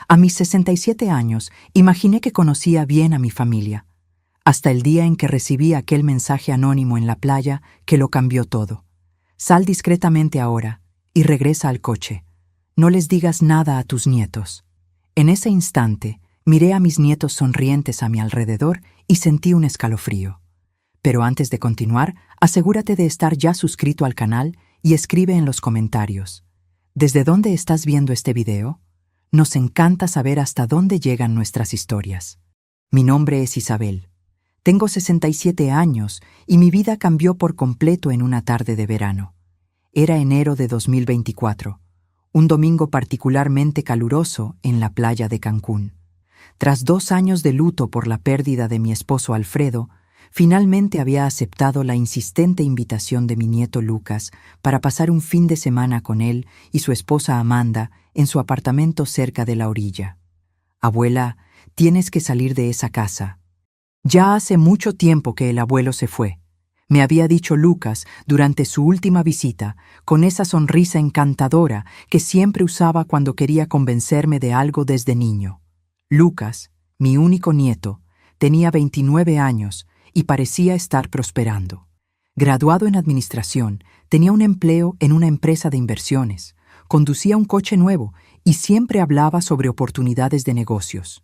A mis 67 años, imaginé que conocía bien a mi familia, hasta el día en que recibí aquel mensaje anónimo en la playa que lo cambió todo. Sal discretamente ahora y regresa al coche. No les digas nada a tus nietos. En ese instante, miré a mis nietos sonrientes a mi alrededor y sentí un escalofrío. Pero antes de continuar, asegúrate de estar ya suscrito al canal y escribe en los comentarios: ¿desde dónde estás viendo este video? Nos encanta saber hasta dónde llegan nuestras historias. Mi nombre es Isabel. Tengo 67 años y mi vida cambió por completo en una tarde de verano. Era enero de 2024, un domingo particularmente caluroso en la playa de Cancún. Tras 2 años de luto por la pérdida de mi esposo Alfredo, finalmente había aceptado la insistente invitación de mi nieto Lucas para pasar un fin de semana con él y su esposa Amanda en su apartamento cerca de la orilla. Abuela, tienes que salir de esa casa. Ya hace mucho tiempo que el abuelo se fue, me había dicho Lucas durante su última visita, con esa sonrisa encantadora que siempre usaba cuando quería convencerme de algo desde niño. Lucas, mi único nieto, tenía 29 años y parecía estar prosperando. Graduado en administración, tenía un empleo en una empresa de inversiones, conducía un coche nuevo y siempre hablaba sobre oportunidades de negocios.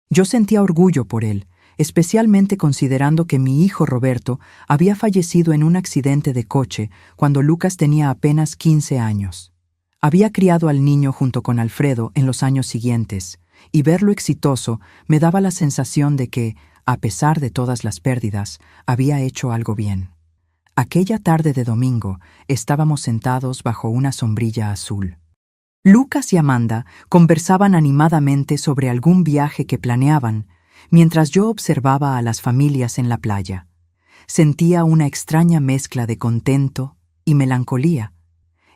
Yo sentía orgullo por él, especialmente considerando que mi hijo Roberto había fallecido en un accidente de coche cuando Lucas tenía apenas 15 años. Había criado al niño junto con Alfredo en los años siguientes, y verlo exitoso me daba la sensación de que, a pesar de todas las pérdidas, había hecho algo bien. Aquella tarde de domingo estábamos sentados bajo una sombrilla azul. Lucas y Amanda conversaban animadamente sobre algún viaje que planeaban, mientras yo observaba a las familias en la playa. Sentía una extraña mezcla de contento y melancolía.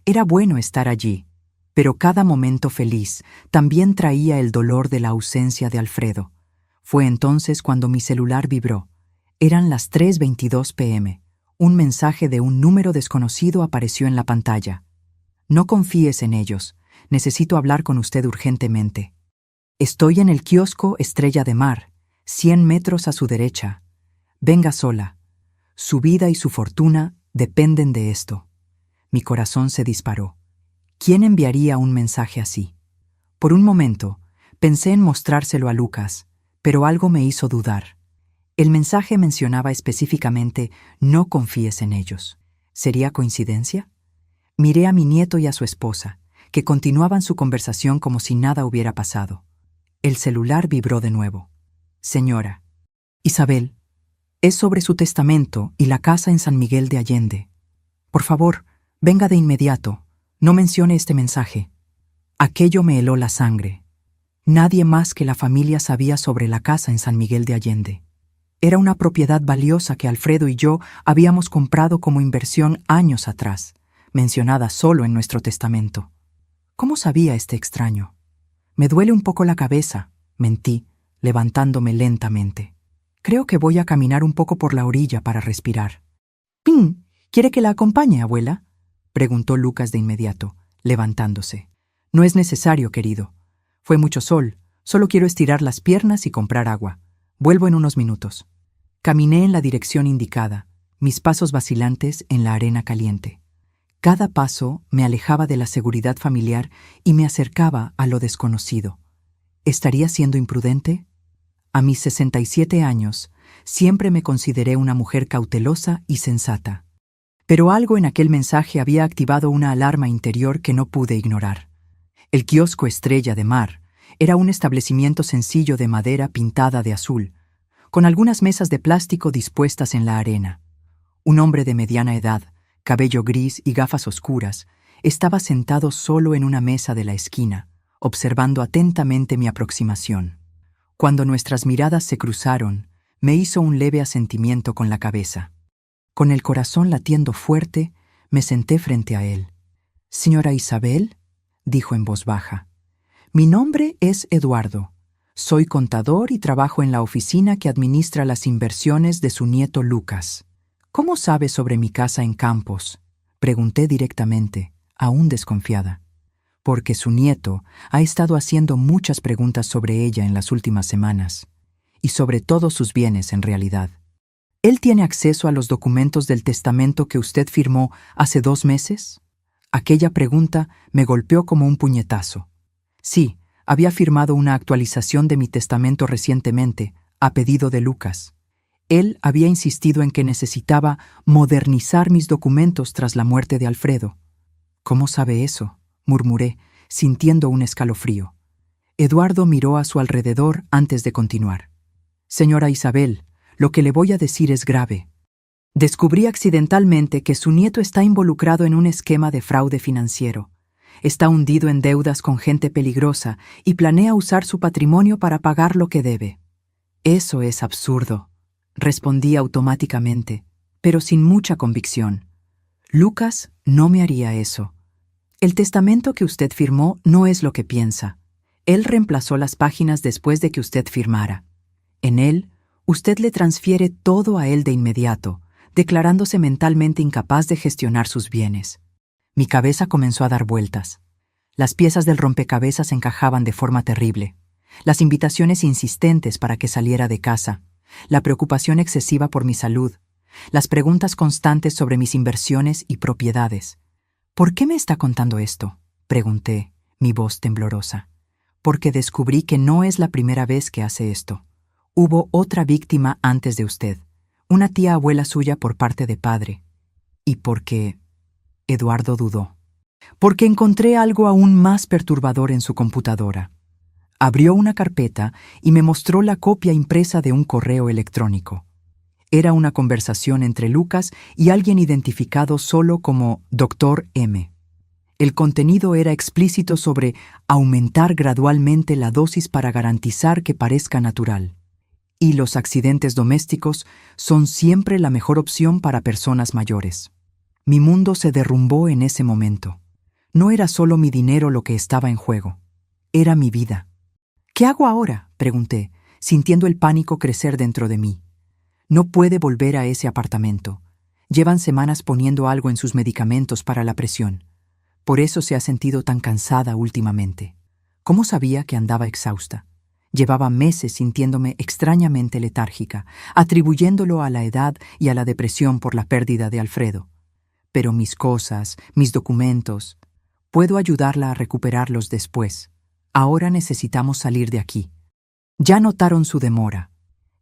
Era bueno estar allí, pero cada momento feliz también traía el dolor de la ausencia de Alfredo. Fue entonces cuando mi celular vibró. Eran las 3:22 p.m. Un mensaje de un número desconocido apareció en la pantalla. No confíes en ellos. Necesito hablar con usted urgentemente. Estoy en el kiosco Estrella de Mar, 100 metros a su derecha. Venga sola. Su vida y su fortuna dependen de esto. Mi corazón se disparó. ¿Quién enviaría un mensaje así? Por un momento, pensé en mostrárselo a Lucas, pero algo me hizo dudar. El mensaje mencionaba específicamente: no confíes en ellos. ¿Sería coincidencia? Miré a mi nieto y a su esposa, que continuaban su conversación como si nada hubiera pasado. El celular vibró de nuevo. Señora. Isabel, es sobre su testamento y la casa en San Miguel de Allende. Por favor, venga de inmediato. No mencione este mensaje. Aquello me heló la sangre. Nadie más que la familia sabía sobre la casa en San Miguel de Allende. Era una propiedad valiosa que Alfredo y yo habíamos comprado como inversión años atrás, mencionada solo en nuestro testamento. ¿Cómo sabía este extraño? Me duele un poco la cabeza, mentí, levantándome lentamente. Creo que voy a caminar un poco por la orilla para respirar. ¿Quiere que la acompañe, abuela?, preguntó Lucas de inmediato, levantándose. No es necesario, querido. Fue mucho sol, solo quiero estirar las piernas y comprar agua. Vuelvo en unos minutos. Caminé en la dirección indicada, mis pasos vacilantes en la arena caliente. Cada paso me alejaba de la seguridad familiar y me acercaba a lo desconocido. ¿Estaría siendo imprudente? A mis 67 años, siempre me consideré una mujer cautelosa y sensata. Pero algo en aquel mensaje había activado una alarma interior que no pude ignorar. El kiosco Estrella de Mar era un establecimiento sencillo de madera pintada de azul, con algunas mesas de plástico dispuestas en la arena. Un hombre de mediana edad, cabello gris y gafas oscuras, estaba sentado solo en una mesa de la esquina, observando atentamente mi aproximación. Cuando nuestras miradas se cruzaron, me hizo un leve asentimiento con la cabeza. Con el corazón latiendo fuerte, me senté frente a él. «Señora Isabel», dijo en voz baja, «mi nombre es Eduardo. Soy contador y trabajo en la oficina que administra las inversiones de su nieto Lucas. ¿Cómo sabe sobre mi casa en Campos?», pregunté directamente, aún desconfiada. porque su nieto ha estado haciendo muchas preguntas sobre ella en las últimas semanas, y sobre todos sus bienes en realidad. ¿Él tiene acceso a los documentos del testamento que usted firmó hace 2 meses? Aquella pregunta me golpeó como un puñetazo. Sí, había firmado una actualización de mi testamento recientemente, a pedido de Lucas. Él había insistido en que necesitaba modernizar mis documentos tras la muerte de Alfredo. ¿Cómo sabe eso?, murmuré, sintiendo un escalofrío. Eduardo miró a su alrededor antes de continuar. Señora Isabel, lo que le voy a decir es grave. Descubrí accidentalmente que su nieto está involucrado en un esquema de fraude financiero. Está hundido en deudas con gente peligrosa y planea usar su patrimonio para pagar lo que debe. Eso es absurdo, respondí automáticamente, pero sin mucha convicción. Lucas no me haría eso. El testamento que usted firmó no es lo que piensa. Él reemplazó las páginas después de que usted firmara. En él, usted le transfiere todo a él de inmediato, declarándose mentalmente incapaz de gestionar sus bienes. Mi cabeza comenzó a dar vueltas. Las piezas del rompecabezas encajaban de forma terrible. Las invitaciones insistentes para que saliera de casa, la preocupación excesiva por mi salud, las preguntas constantes sobre mis inversiones y propiedades. ¿Por qué me está contando esto?, pregunté, mi voz temblorosa. Porque descubrí que no es la primera vez que hace esto. Hubo otra víctima antes de usted, una tía abuela suya por parte de padre. ¿Y por qué? Eduardo dudó. Porque encontré algo aún más perturbador en su computadora. Abrió una carpeta y me mostró la copia impresa de un correo electrónico. Era una conversación entre Lucas y alguien identificado solo como Dr. M. El contenido era explícito sobre aumentar gradualmente la dosis para garantizar que parezca natural. Y los accidentes domésticos son siempre la mejor opción para personas mayores. Mi mundo se derrumbó en ese momento. No era solo mi dinero lo que estaba en juego. Era mi vida. ¿Qué hago ahora?, pregunté, sintiendo el pánico crecer dentro de mí. No puede volver a ese apartamento. Llevan semanas poniendo algo en sus medicamentos para la presión. Por eso se ha sentido tan cansada últimamente. ¿Cómo sabía que andaba exhausta? Llevaba meses sintiéndome extrañamente letárgica, atribuyéndolo a la edad y a la depresión por la pérdida de Alfredo. Pero mis cosas, mis documentos, puedo ayudarla a recuperarlos después. Ahora necesitamos salir de aquí. Ya notaron su demora.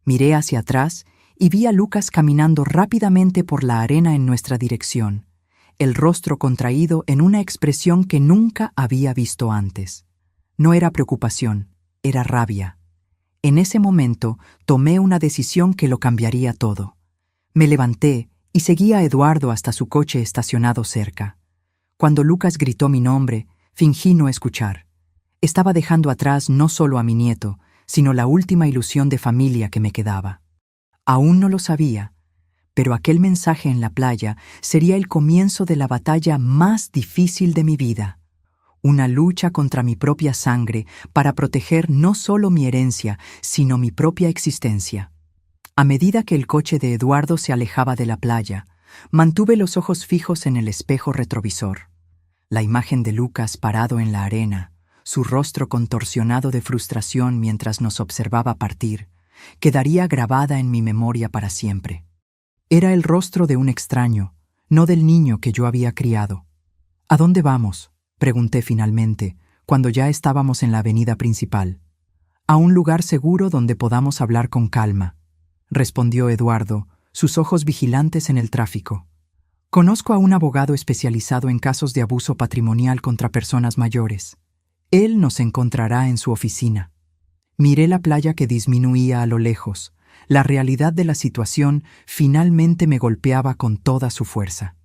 Miré hacia atrás y vi a Lucas caminando rápidamente por la arena en nuestra dirección, el rostro contraído en una expresión que nunca había visto antes. No era preocupación, era rabia. En ese momento tomé una decisión que lo cambiaría todo. Me levanté y seguí a Eduardo hasta su coche estacionado cerca. Cuando Lucas gritó mi nombre, fingí no escuchar. Estaba dejando atrás no solo a mi nieto, sino la última ilusión de familia que me quedaba. Aún no lo sabía, pero aquel mensaje en la playa sería el comienzo de la batalla más difícil de mi vida. Una lucha contra mi propia sangre para proteger no solo mi herencia, sino mi propia existencia. A medida que el coche de Eduardo se alejaba de la playa, mantuve los ojos fijos en el espejo retrovisor. La imagen de Lucas parado en la arena, su rostro contorsionado de frustración mientras nos observaba partir, quedaría grabada en mi memoria para siempre. Era el rostro de un extraño, no del niño que yo había criado. ¿A dónde vamos?, pregunté finalmente, cuando ya estábamos en la avenida principal. A un lugar seguro donde podamos hablar con calma, respondió Eduardo, sus ojos vigilantes en el tráfico. Conozco a un abogado especializado en casos de abuso patrimonial contra personas mayores. Él nos encontrará en su oficina. Miré la playa que disminuía a lo lejos. La realidad de la situación finalmente me golpeaba con toda su fuerza.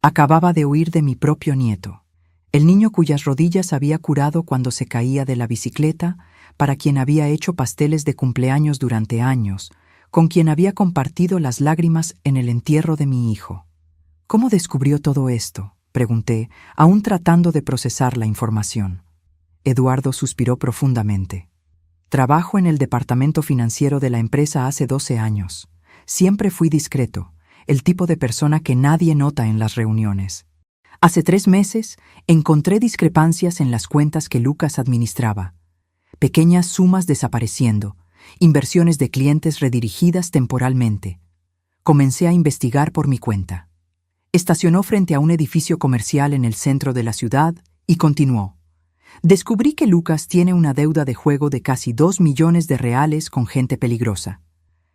Acababa de huir de mi propio nieto, el niño cuyas rodillas había curado cuando se caía de la bicicleta, para quien había hecho pasteles de cumpleaños durante años, con quien había compartido las lágrimas en el entierro de mi hijo. ¿Cómo descubrió todo esto?, pregunté, aún tratando de procesar la información. Eduardo suspiró profundamente. Trabajo en el departamento financiero de la empresa hace 12 años. Siempre fui discreto, el tipo de persona que nadie nota en las reuniones. Hace 3 meses encontré discrepancias en las cuentas que Lucas administraba. Pequeñas sumas desapareciendo, inversiones de clientes redirigidas temporalmente. Comencé a investigar por mi cuenta. Estacionó frente a un edificio comercial en el centro de la ciudad y continuó. Descubrí que Lucas tiene una deuda de juego de casi 2 millones de reales con gente peligrosa.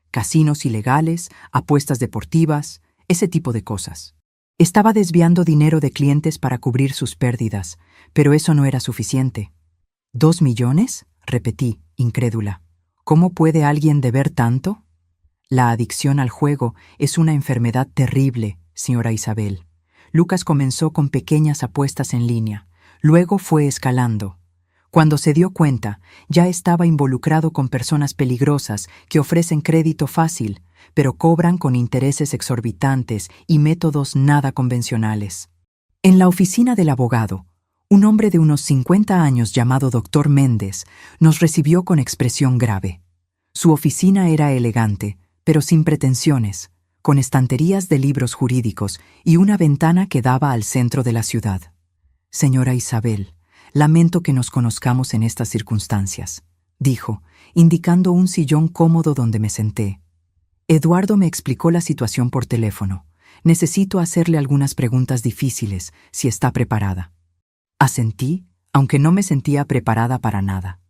Casinos ilegales, apuestas deportivas, ese tipo de cosas. Estaba desviando dinero de clientes para cubrir sus pérdidas, pero eso no era suficiente. ¿2 millones? Repetí, incrédula. ¿Cómo puede alguien deber tanto? La adicción al juego es una enfermedad terrible, señora Isabel. Lucas comenzó con pequeñas apuestas en línea, luego fue escalando. Cuando se dio cuenta, ya estaba involucrado con personas peligrosas que ofrecen crédito fácil, pero cobran con intereses exorbitantes y métodos nada convencionales. En la oficina del abogado, un hombre de unos 50 años llamado Dr. Méndez nos recibió con expresión grave. Su oficina era elegante, pero sin pretensiones, con estanterías de libros jurídicos y una ventana que daba al centro de la ciudad. Señora Isabel, lamento que nos conozcamos en estas circunstancias, dijo, indicando un sillón cómodo donde me senté. Eduardo me explicó la situación por teléfono. Necesito hacerle algunas preguntas difíciles, si está preparada. Asentí, aunque no me sentía preparada para nada.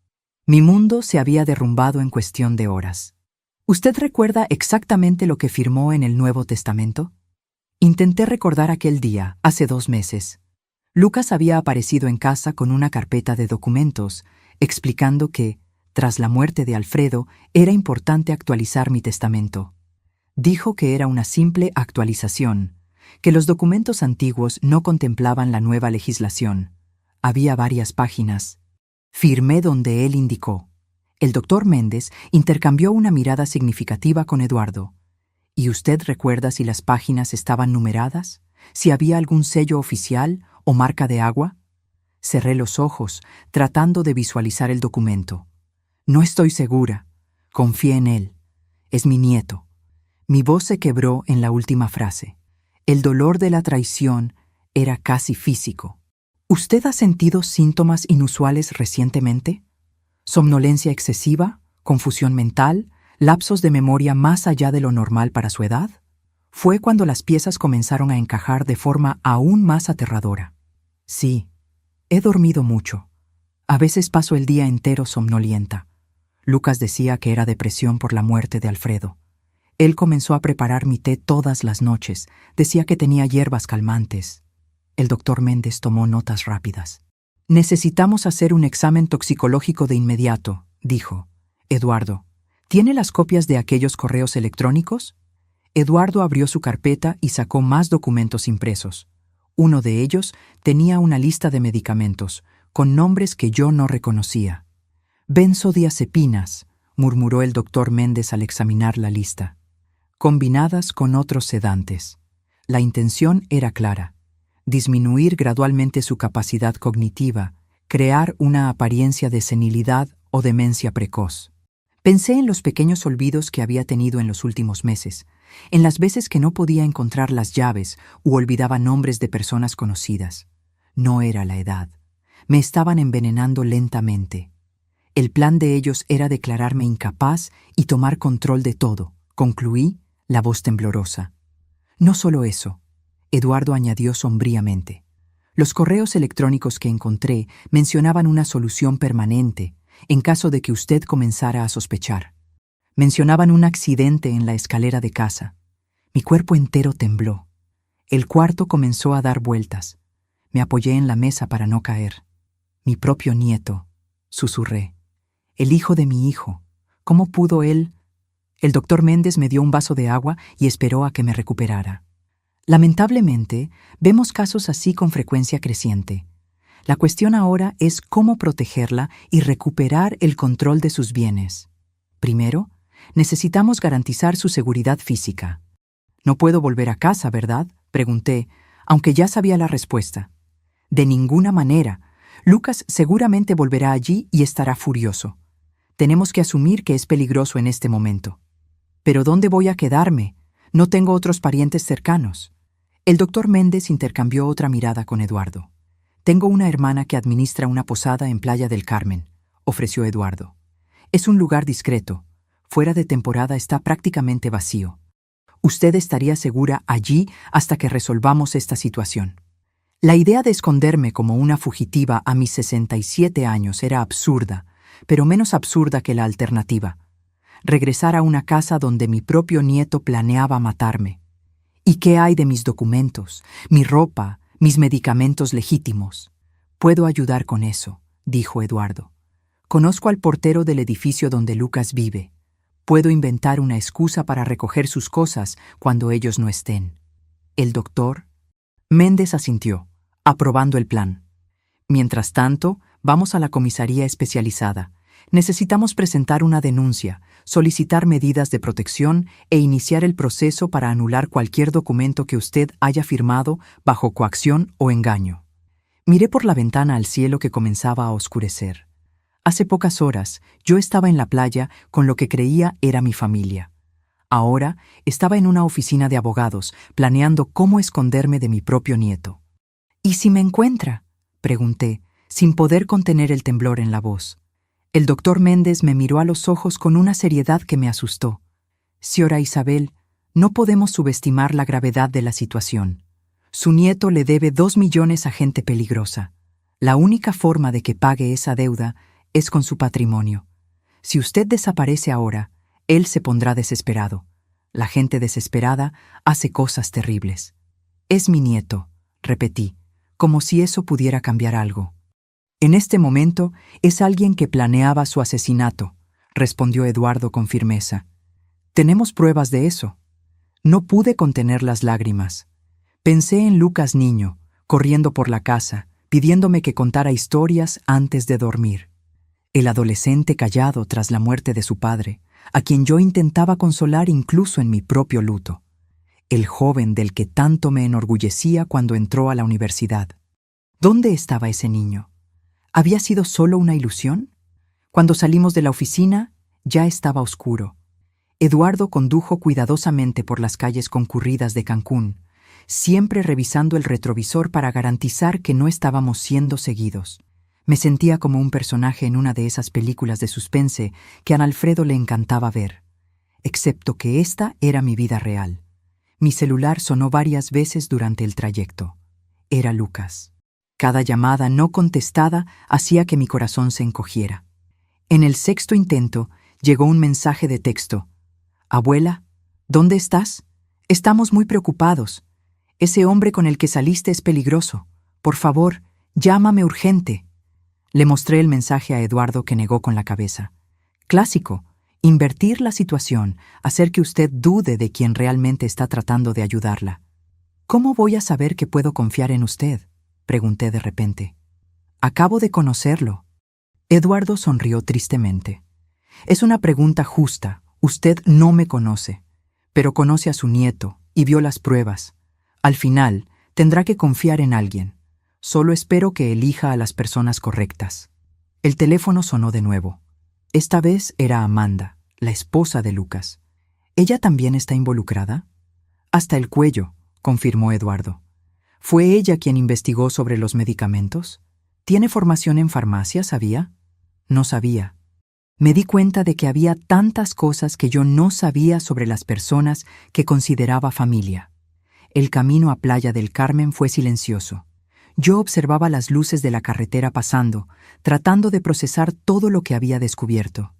Mi mundo se había derrumbado en cuestión de horas. ¿Usted recuerda exactamente lo que firmó en el Nuevo Testamento? Intenté recordar aquel día, hace 2 meses. Lucas había aparecido en casa con una carpeta de documentos, explicando que, tras la muerte de Alfredo, era importante actualizar mi testamento. Dijo que era una simple actualización, que los documentos antiguos no contemplaban la nueva legislación. Había varias páginas. Firmé donde él indicó. El doctor Méndez intercambió una mirada significativa con Eduardo. ¿Y usted recuerda si las páginas estaban numeradas? ¿Si había algún sello oficial o marca de agua? Cerré los ojos, tratando de visualizar el documento. No estoy segura. Confié en él. Es mi nieto. Mi voz se quebró en la última frase. El dolor de la traición era casi físico. ¿Usted ha sentido síntomas inusuales recientemente? ¿Somnolencia excesiva? ¿Confusión mental? ¿Lapsos de memoria más allá de lo normal para su edad? Fue cuando las piezas comenzaron a encajar de forma aún más aterradora. Sí, he dormido mucho. A veces paso el día entero somnolienta. Lucas decía que era depresión por la muerte de Alfredo. Él comenzó a preparar mi té todas las noches. Decía que tenía hierbas calmantes. El doctor Méndez tomó notas rápidas. Necesitamos hacer un examen toxicológico de inmediato, dijo. Eduardo, ¿tiene las copias de aquellos correos electrónicos? Eduardo abrió su carpeta y sacó más documentos impresos. Uno de ellos tenía una lista de medicamentos, con nombres que yo no reconocía. Benzodiazepinas, murmuró el doctor Méndez al examinar la lista. Combinadas con otros sedantes. La intención era clara. Disminuir gradualmente su capacidad cognitiva, crear una apariencia de senilidad o demencia precoz. Pensé en los pequeños olvidos que había tenido en los últimos meses, en las veces que no podía encontrar las llaves u olvidaba nombres de personas conocidas. No era la edad. Me estaban envenenando lentamente. El plan de ellos era declararme incapaz y tomar control de todo, concluí, la voz temblorosa. No solo eso, Eduardo añadió sombríamente. Los correos electrónicos que encontré mencionaban una solución permanente en caso de que usted comenzara a sospechar. Mencionaban un accidente en la escalera de casa. Mi cuerpo entero tembló. El cuarto comenzó a dar vueltas. Me apoyé en la mesa para no caer. Mi propio nieto, susurré. El hijo de mi hijo. ¿Cómo pudo él? El doctor Méndez me dio un vaso de agua y esperó a que me recuperara. Lamentablemente, vemos casos así con frecuencia creciente. La cuestión ahora es cómo protegerla y recuperar el control de sus bienes. Primero, necesitamos garantizar su seguridad física. No puedo volver a casa, ¿verdad?, pregunté, aunque ya sabía la respuesta. De ninguna manera. Lucas seguramente volverá allí y estará furioso. Tenemos que asumir que es peligroso en este momento. ¿Pero dónde voy a quedarme? No tengo otros parientes cercanos. El doctor Méndez intercambió otra mirada con Eduardo. Tengo una hermana que administra una posada en Playa del Carmen, ofreció Eduardo. Es un lugar discreto. Fuera de temporada está prácticamente vacío. Usted estaría segura allí hasta que resolvamos esta situación. La idea de esconderme como una fugitiva a mis 67 años era absurda, pero menos absurda que la alternativa. Regresar a una casa donde mi propio nieto planeaba matarme. ¿Y qué hay de mis documentos, mi ropa, mis medicamentos legítimos? Puedo ayudar con eso, dijo Eduardo. Conozco al portero del edificio donde Lucas vive. Puedo inventar una excusa para recoger sus cosas cuando ellos no estén. ¿El doctor? Méndez asintió, aprobando el plan. Mientras tanto, vamos a la comisaría especializada. Necesitamos presentar una denuncia, solicitar medidas de protección e iniciar el proceso para anular cualquier documento que usted haya firmado bajo coacción o engaño. Miré por la ventana al cielo que comenzaba a oscurecer. Hace pocas horas yo estaba en la playa con lo que creía era mi familia. Ahora estaba en una oficina de abogados, planeando cómo esconderme de mi propio nieto. ¿Y si me encuentra?, pregunté, sin poder contener el temblor en la voz. El doctor Méndez me miró a los ojos con una seriedad que me asustó. Señora Isabel, no podemos subestimar la gravedad de la situación. Su nieto le debe 2 millones a gente peligrosa. La única forma de que pague esa deuda es con su patrimonio. Si usted desaparece ahora, él se pondrá desesperado. La gente desesperada hace cosas terribles. Es mi nieto, repetí, como si eso pudiera cambiar algo. En este momento es alguien que planeaba su asesinato, respondió Eduardo con firmeza. Tenemos pruebas de eso. No pude contener las lágrimas. Pensé en Lucas niño, corriendo por la casa, pidiéndome que contara historias antes de dormir. El adolescente callado tras la muerte de su padre, a quien yo intentaba consolar incluso en mi propio luto. El joven del que tanto me enorgullecía cuando entró a la universidad. ¿Dónde estaba ese niño? ¿Había sido solo una ilusión? Cuando salimos de la oficina, ya estaba oscuro. Eduardo condujo cuidadosamente por las calles concurridas de Cancún, siempre revisando el retrovisor para garantizar que no estábamos siendo seguidos. Me sentía como un personaje en una de esas películas de suspense que a Alfredo le encantaba ver, excepto que esta era mi vida real. Mi celular sonó varias veces durante el trayecto. Era Lucas. Cada llamada no contestada hacía que mi corazón se encogiera. En el 6º intento llegó un mensaje de texto. «Abuela, ¿dónde estás? Estamos muy preocupados. Ese hombre con el que saliste es peligroso. Por favor, llámame urgente». Le mostré el mensaje a Eduardo, que negó con la cabeza. Clásico, invertir la situación, hacer que usted dude de quien realmente está tratando de ayudarla. ¿Cómo voy a saber que puedo confiar en usted?, pregunté de repente. Acabo de conocerlo. Eduardo sonrió tristemente. Es una pregunta justa. Usted no me conoce, pero conoce a su nieto y vio las pruebas. Al final, tendrá que confiar en alguien. Solo espero que elija a las personas correctas. El teléfono sonó de nuevo. Esta vez era Amanda, la esposa de Lucas. ¿Ella también está involucrada? Hasta el cuello, confirmó Eduardo. ¿Fue ella quien investigó sobre los medicamentos? ¿Tiene formación en farmacia, sabía? No sabía. Me di cuenta de que había tantas cosas que yo no sabía sobre las personas que consideraba familia. El camino a Playa del Carmen fue silencioso. Yo observaba las luces de la carretera pasando, tratando de procesar todo lo que había descubierto.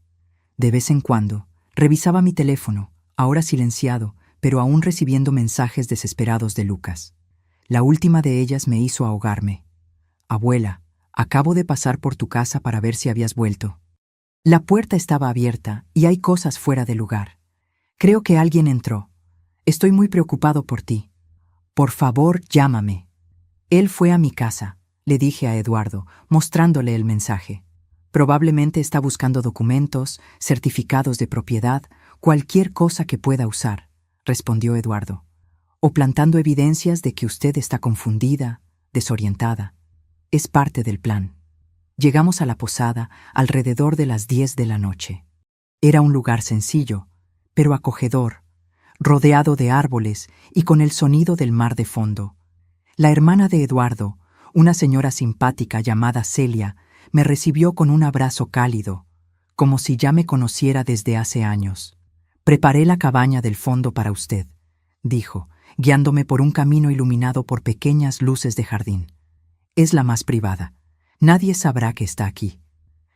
De vez en cuando, revisaba mi teléfono, ahora silenciado, pero aún recibiendo mensajes desesperados de Lucas. La última de ellas me hizo ahogarme. «Abuela, acabo de pasar por tu casa para ver si habías vuelto. La puerta estaba abierta y hay cosas fuera de lugar. Creo que alguien entró. Estoy muy preocupado por ti. Por favor, llámame». Él fue a mi casa, le dije a Eduardo, mostrándole el mensaje. Probablemente está buscando documentos, certificados de propiedad, cualquier cosa que pueda usar, respondió Eduardo. O plantando evidencias de que usted está confundida, desorientada. Es parte del plan. Llegamos a la posada alrededor de las 10 de la noche. Era un lugar sencillo, pero acogedor. rodeado de árboles y con el sonido del mar de fondo. La hermana de Eduardo, una señora simpática llamada Celia, me recibió con un abrazo cálido, como si ya me conociera desde hace años. «Preparé la cabaña del fondo para usted», dijo, guiándome por un camino iluminado por pequeñas luces de jardín. «Es la más privada. Nadie sabrá que está aquí».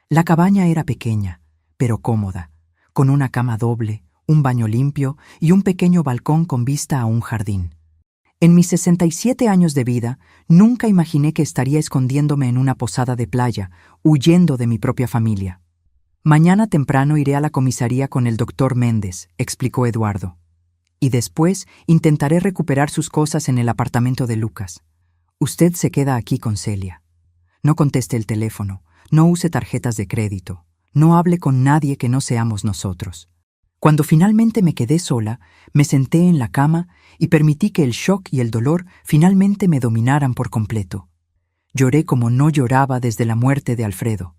La cabaña era pequeña, pero cómoda, con una cama doble, un baño limpio y un pequeño balcón con vista a un jardín. En mis 67 años de vida, nunca imaginé que estaría escondiéndome en una posada de playa, huyendo de mi propia familia. «Mañana temprano iré a la comisaría con el doctor Méndez», explicó Eduardo. «Y después intentaré recuperar sus cosas en el apartamento de Lucas. Usted se queda aquí con Celia. No conteste el teléfono, no use tarjetas de crédito, no hable con nadie que no seamos nosotros». Cuando finalmente me quedé sola, me senté en la cama y permití que el shock y el dolor finalmente me dominaran por completo. Lloré como no lloraba desde la muerte de Alfredo.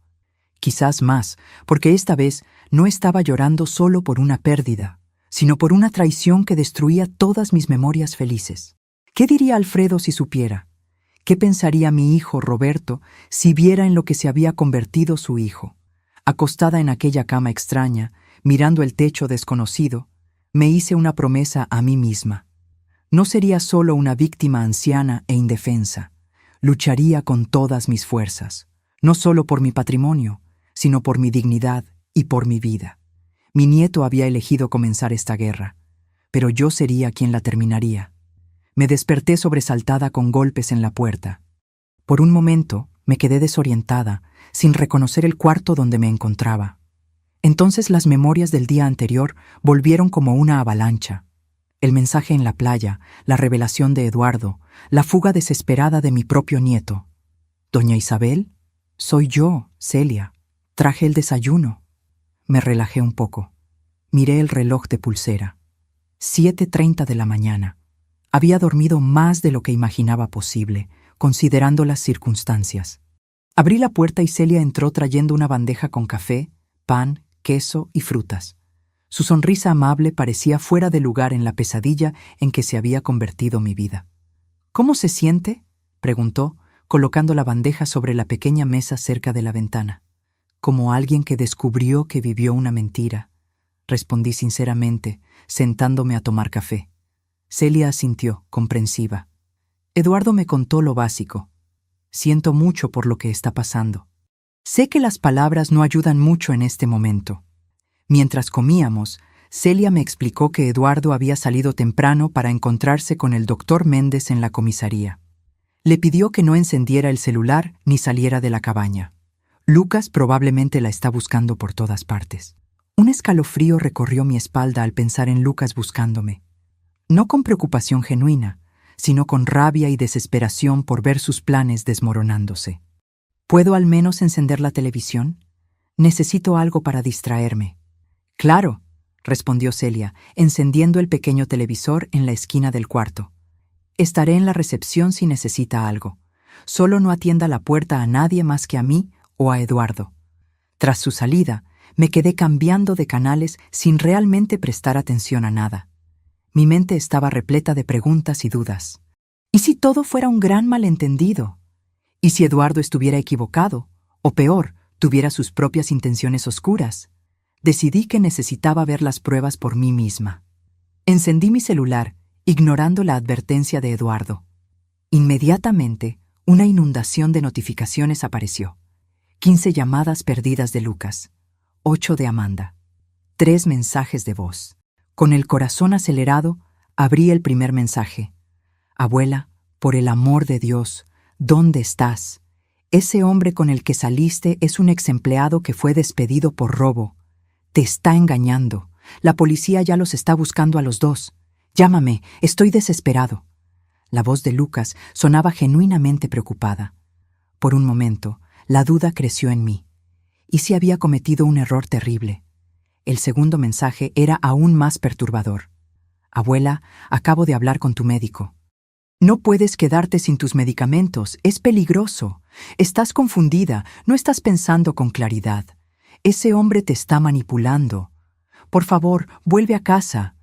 Quizás más, porque esta vez no estaba llorando solo por una pérdida, sino por una traición que destruía todas mis memorias felices. ¿Qué diría Alfredo si supiera? ¿Qué pensaría mi hijo Roberto si viera en lo que se había convertido su hijo? Acostada en aquella cama extraña, mirando el techo desconocido, me hice una promesa a mí misma. No sería solo una víctima anciana e indefensa. Lucharía con todas mis fuerzas, no solo por mi patrimonio, sino por mi dignidad y por mi vida. Mi nieto había elegido comenzar esta guerra, pero yo sería quien la terminaría. Me desperté sobresaltada con golpes en la puerta. Por un momento me quedé desorientada, sin reconocer el cuarto donde me encontraba. Entonces las memorias del día anterior volvieron como una avalancha. El mensaje en la playa, la revelación de Eduardo, la fuga desesperada de mi propio nieto. «¿Doña Isabel? Soy yo, Celia. Traje el desayuno». Me relajé un poco. Miré el reloj de pulsera. 7:30 de la mañana. Había dormido más de lo que imaginaba posible, considerando las circunstancias. Abrí la puerta y Celia entró trayendo una bandeja con café, pan, queso y frutas. Su sonrisa amable parecía fuera de lugar en la pesadilla en que se había convertido mi vida. «¿Cómo se siente?», preguntó, colocando la bandeja sobre la pequeña mesa cerca de la ventana. «Como alguien que descubrió que vivió una mentira», respondí sinceramente, sentándome a tomar café. Celia asintió, comprensiva. Eduardo me contó lo básico. «Siento mucho por lo que está pasando. Sé que las palabras no ayudan mucho en este momento». Mientras comíamos, Celia me explicó que Eduardo había salido temprano para encontrarse con el doctor Méndez en la comisaría. Le pidió que no encendiera el celular ni saliera de la cabaña. Lucas probablemente la está buscando por todas partes. Un escalofrío recorrió mi espalda al pensar en Lucas buscándome. No con preocupación genuina, sino con rabia y desesperación por ver sus planes desmoronándose. ¿Puedo al menos encender la televisión? Necesito algo para distraerme. «Claro», respondió Celia, encendiendo el pequeño televisor en la esquina del cuarto. «Estaré en la recepción si necesita algo. Solo no atienda la puerta a nadie más que a mí o a Eduardo». Tras su salida, me quedé cambiando de canales sin realmente prestar atención a nada. Mi mente estaba repleta de preguntas y dudas. ¿Y si todo fuera un gran malentendido? ¿Y si Eduardo estuviera equivocado? O peor, tuviera sus propias intenciones oscuras. Decidí que necesitaba ver las pruebas por mí misma. Encendí mi celular, ignorando la advertencia de Eduardo. Inmediatamente, una inundación de notificaciones apareció. 15 llamadas perdidas de Lucas, 8 de Amanda, 3 mensajes de voz. Con el corazón acelerado, abrí el primer mensaje. «Abuela, por el amor de Dios, ¿dónde estás? Ese hombre con el que saliste es un exempleado que fue despedido por robo. Te está engañando. La policía ya los está buscando a los dos. Llámame, estoy desesperado». La voz de Lucas sonaba genuinamente preocupada. Por un momento, la duda creció en mí. ¿Y si había cometido un error terrible? El segundo mensaje era aún más perturbador. «Abuela, acabo de hablar con tu médico. No puedes quedarte sin tus medicamentos, es peligroso. Estás confundida, no estás pensando con claridad. Ese hombre te está manipulando. Por favor, vuelve a casa».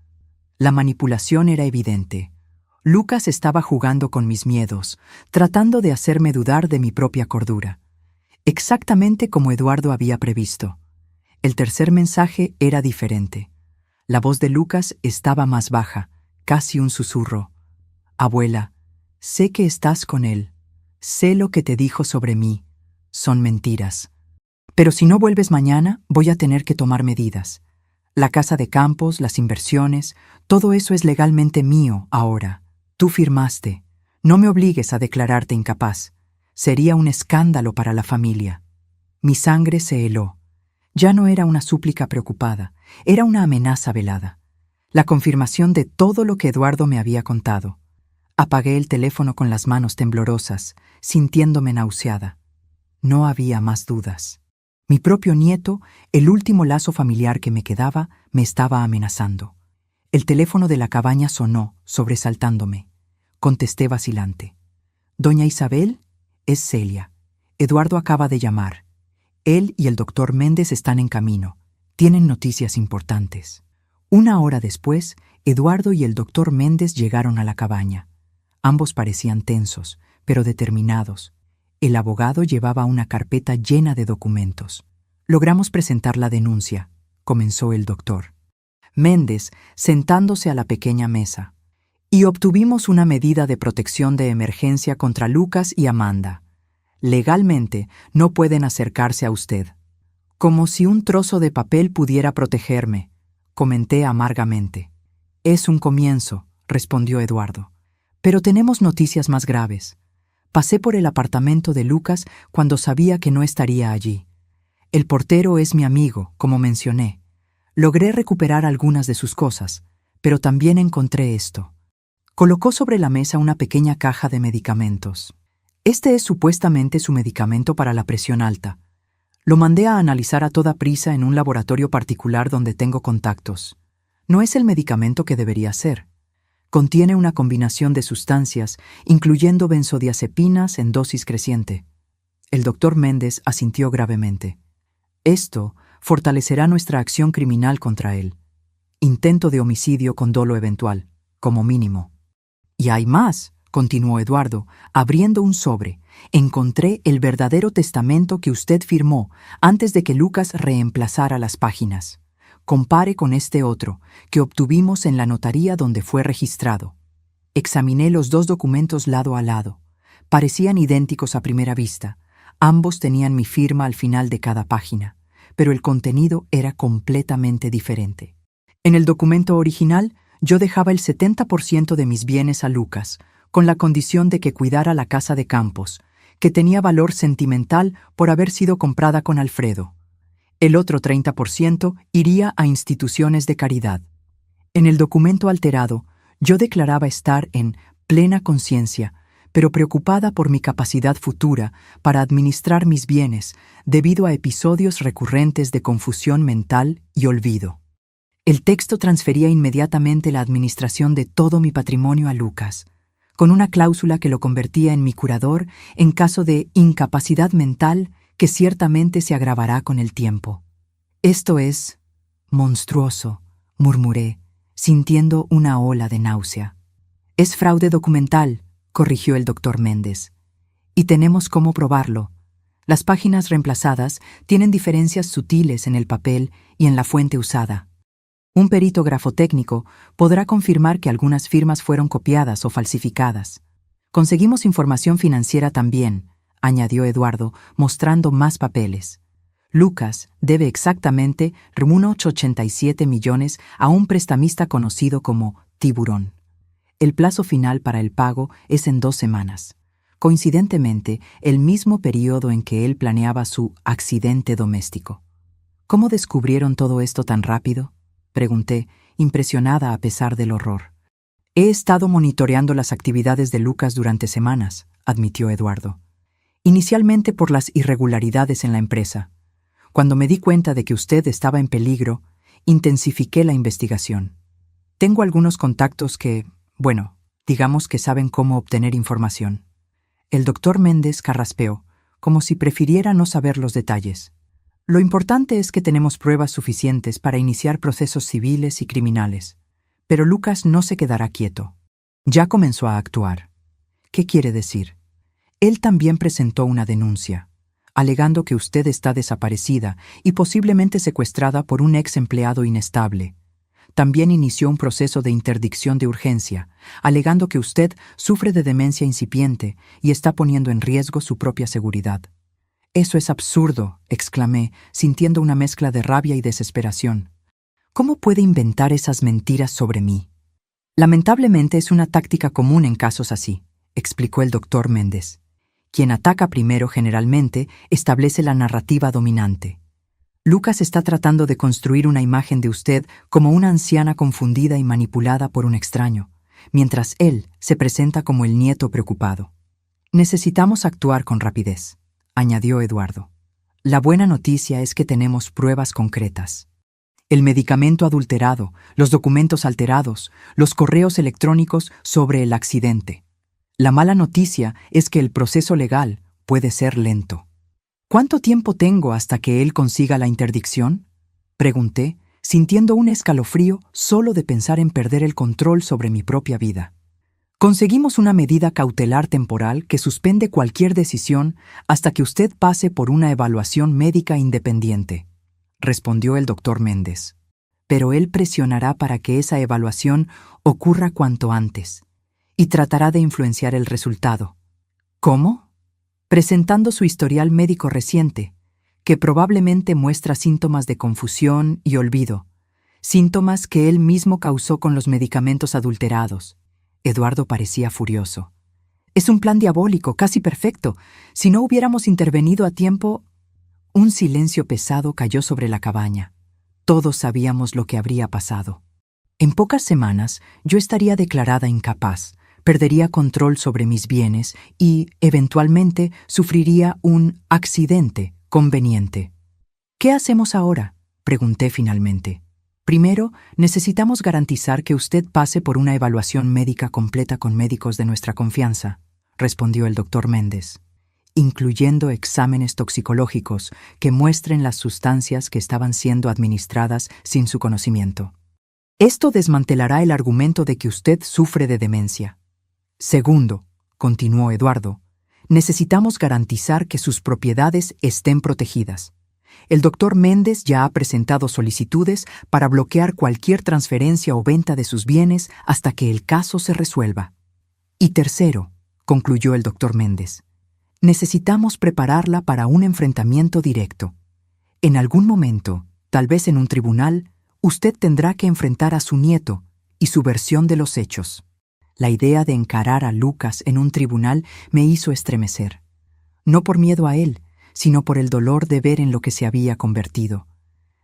La manipulación era evidente. Lucas estaba jugando con mis miedos, tratando de hacerme dudar de mi propia cordura. Exactamente como Eduardo había previsto. El tercer mensaje era diferente. La voz de Lucas estaba más baja, casi un susurro. Abuela, sé que estás con él. Sé lo que te dijo sobre mí. Son mentiras. Pero si no vuelves mañana, voy a tener que tomar medidas. La casa de campos, las inversiones, todo eso es legalmente mío ahora. Tú firmaste. No me obligues a declararte incapaz. Sería un escándalo para la familia. Mi sangre se heló. Ya no era una súplica preocupada, era una amenaza velada. La confirmación de todo lo que Eduardo me había contado. Apagué el teléfono con las manos temblorosas, sintiéndome nauseada. No había más dudas. Mi propio nieto, el último lazo familiar que me quedaba, me estaba amenazando. El teléfono de la cabaña sonó, sobresaltándome. Contesté vacilante. «Doña Isabel, es Celia. Eduardo acaba de llamar. Él y el doctor Méndez están en camino. Tienen noticias importantes». Una hora después, Eduardo y el doctor Méndez llegaron a la cabaña. Ambos parecían tensos, pero determinados. El abogado llevaba una carpeta llena de documentos. «Logramos presentar la denuncia», comenzó el doctor Méndez, sentándose a la pequeña mesa. «Y obtuvimos una medida de protección de emergencia contra Lucas y Amanda. Legalmente no pueden acercarse a usted». «Como si un trozo de papel pudiera protegerme», comenté amargamente. «Es un comienzo», respondió Eduardo. «Pero tenemos noticias más graves. Pasé por el apartamento de Lucas cuando sabía que no estaría allí. El portero es mi amigo, como mencioné. Logré recuperar algunas de sus cosas, pero también encontré esto». Colocó sobre la mesa una pequeña caja de medicamentos. «Este es supuestamente su medicamento para la presión alta. Lo mandé a analizar a toda prisa en un laboratorio particular donde tengo contactos. No es el medicamento que debería ser. Contiene una combinación de sustancias, incluyendo benzodiazepinas en dosis creciente». El doctor Méndez asintió gravemente. «Esto fortalecerá nuestra acción criminal contra él. Intento de homicidio con dolo eventual, como mínimo». «Y hay más», continuó Eduardo, abriendo un sobre. «Encontré el verdadero testamento que usted firmó antes de que Lucas reemplazara las páginas. Compare con este otro, que obtuvimos en la notaría donde fue registrado». Examiné los dos documentos lado a lado. Parecían idénticos a primera vista. Ambos tenían mi firma al final de cada página, pero el contenido era completamente diferente. En el documento original, yo dejaba el 70% de mis bienes a Lucas, con la condición de que cuidara la casa de campos, que tenía valor sentimental por haber sido comprada con Alfredo. El otro 30% iría a instituciones de caridad. En el documento alterado, yo declaraba estar en plena conciencia, pero preocupada por mi capacidad futura para administrar mis bienes debido a episodios recurrentes de confusión mental y olvido. El texto transfería inmediatamente la administración de todo mi patrimonio a Lucas, con una cláusula que lo convertía en mi curador en caso de incapacidad mental que ciertamente se agravará con el tiempo. «Esto es monstruoso», murmuré, sintiendo una ola de náusea. «Es fraude documental», corrigió el doctor Méndez. «Y tenemos cómo probarlo. Las páginas reemplazadas tienen diferencias sutiles en el papel y en la fuente usada. Un perito grafotécnico podrá confirmar que algunas firmas fueron copiadas o falsificadas. Conseguimos información financiera también», añadió Eduardo, mostrando más papeles. «Lucas debe exactamente 1,87 millones a un prestamista conocido como Tiburón. El plazo final para el pago es en 2 semanas. Coincidentemente, el mismo periodo en que él planeaba su accidente doméstico». «¿Cómo descubrieron todo esto tan rápido?», pregunté, impresionada a pesar del horror. «He estado monitoreando las actividades de Lucas durante semanas», admitió Eduardo. «Inicialmente por las irregularidades en la empresa. Cuando me di cuenta de que usted estaba en peligro, intensifiqué la investigación. Tengo algunos contactos que, digamos que saben cómo obtener información». El doctor Méndez carraspeó, como si prefiriera no saber los detalles. «Lo importante es que tenemos pruebas suficientes para iniciar procesos civiles y criminales. Pero Lucas no se quedará quieto. Ya comenzó a actuar. ¿Qué quiere decir? Él también presentó una denuncia, alegando que usted está desaparecida y posiblemente secuestrada por un ex empleado inestable. También inició un proceso de interdicción de urgencia, alegando que usted sufre de demencia incipiente y está poniendo en riesgo su propia seguridad. «Eso es absurdo», exclamé, sintiendo una mezcla de rabia y desesperación. «¿Cómo puede inventar esas mentiras sobre mí?» «Lamentablemente es una táctica común en casos así», explicó el doctor Méndez. «Quien ataca primero generalmente establece la narrativa dominante. Lucas está tratando de construir una imagen de usted como una anciana confundida y manipulada por un extraño, mientras él se presenta como el nieto preocupado. Necesitamos actuar con rapidez», añadió Eduardo. «La buena noticia es que tenemos pruebas concretas. El medicamento adulterado, los documentos alterados, los correos electrónicos sobre el accidente. La mala noticia es que el proceso legal puede ser lento». «¿Cuánto tiempo tengo hasta que él consiga la interdicción?», pregunté, sintiendo un escalofrío solo de pensar en perder el control sobre mi propia vida. «Conseguimos una medida cautelar temporal que suspende cualquier decisión hasta que usted pase por una evaluación médica independiente», respondió el doctor Méndez. «Pero él presionará para que esa evaluación ocurra cuanto antes y tratará de influenciar el resultado». «¿Cómo?», presentando su historial médico reciente, que probablemente muestra síntomas de confusión y olvido, síntomas que él mismo causó con los medicamentos adulterados. Eduardo parecía furioso. «Es un plan diabólico, casi perfecto. Si no hubiéramos intervenido a tiempo...» Un silencio pesado cayó sobre la cabaña. Todos sabíamos lo que habría pasado. En pocas semanas yo estaría declarada incapaz, perdería control sobre mis bienes y, eventualmente, sufriría un accidente conveniente. «¿Qué hacemos ahora?», pregunté finalmente. «Primero, necesitamos garantizar que usted pase por una evaluación médica completa con médicos de nuestra confianza», respondió el doctor Méndez, «incluyendo exámenes toxicológicos que muestren las sustancias que estaban siendo administradas sin su conocimiento. Esto desmantelará el argumento de que usted sufre de demencia. Segundo», continuó Eduardo, «necesitamos garantizar que sus propiedades estén protegidas. El doctor Méndez ya ha presentado solicitudes para bloquear cualquier transferencia o venta de sus bienes hasta que el caso se resuelva. Y tercero», concluyó el doctor Méndez, «necesitamos prepararla para un enfrentamiento directo. En algún momento, tal vez en un tribunal, usted tendrá que enfrentar a su nieto y su versión de los hechos». La idea de encarar a Lucas en un tribunal me hizo estremecer. No por miedo a él, sino por el dolor de ver en lo que se había convertido,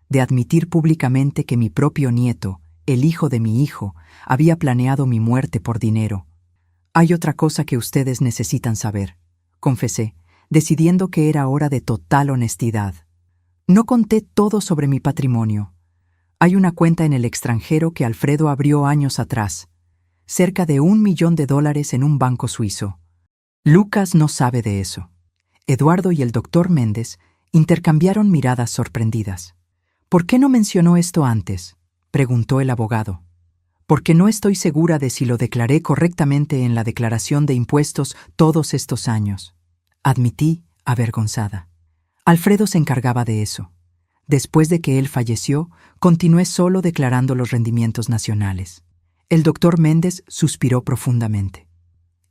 de admitir públicamente que mi propio nieto, el hijo de mi hijo, había planeado mi muerte por dinero. «Hay otra cosa que ustedes necesitan saber», confesé, decidiendo que era hora de total honestidad. «No conté todo sobre mi patrimonio. Hay una cuenta en el extranjero que Alfredo abrió años atrás, cerca de $1 millón en un banco suizo. Lucas no sabe de eso». Eduardo y el doctor Méndez intercambiaron miradas sorprendidas. «¿Por qué no mencionó esto antes?», preguntó el abogado. «Porque no estoy segura de si lo declaré correctamente en la declaración de impuestos todos estos años», admití, avergonzada. «Alfredo se encargaba de eso. Después de que él falleció, continué solo declarando los rendimientos nacionales». El doctor Méndez suspiró profundamente.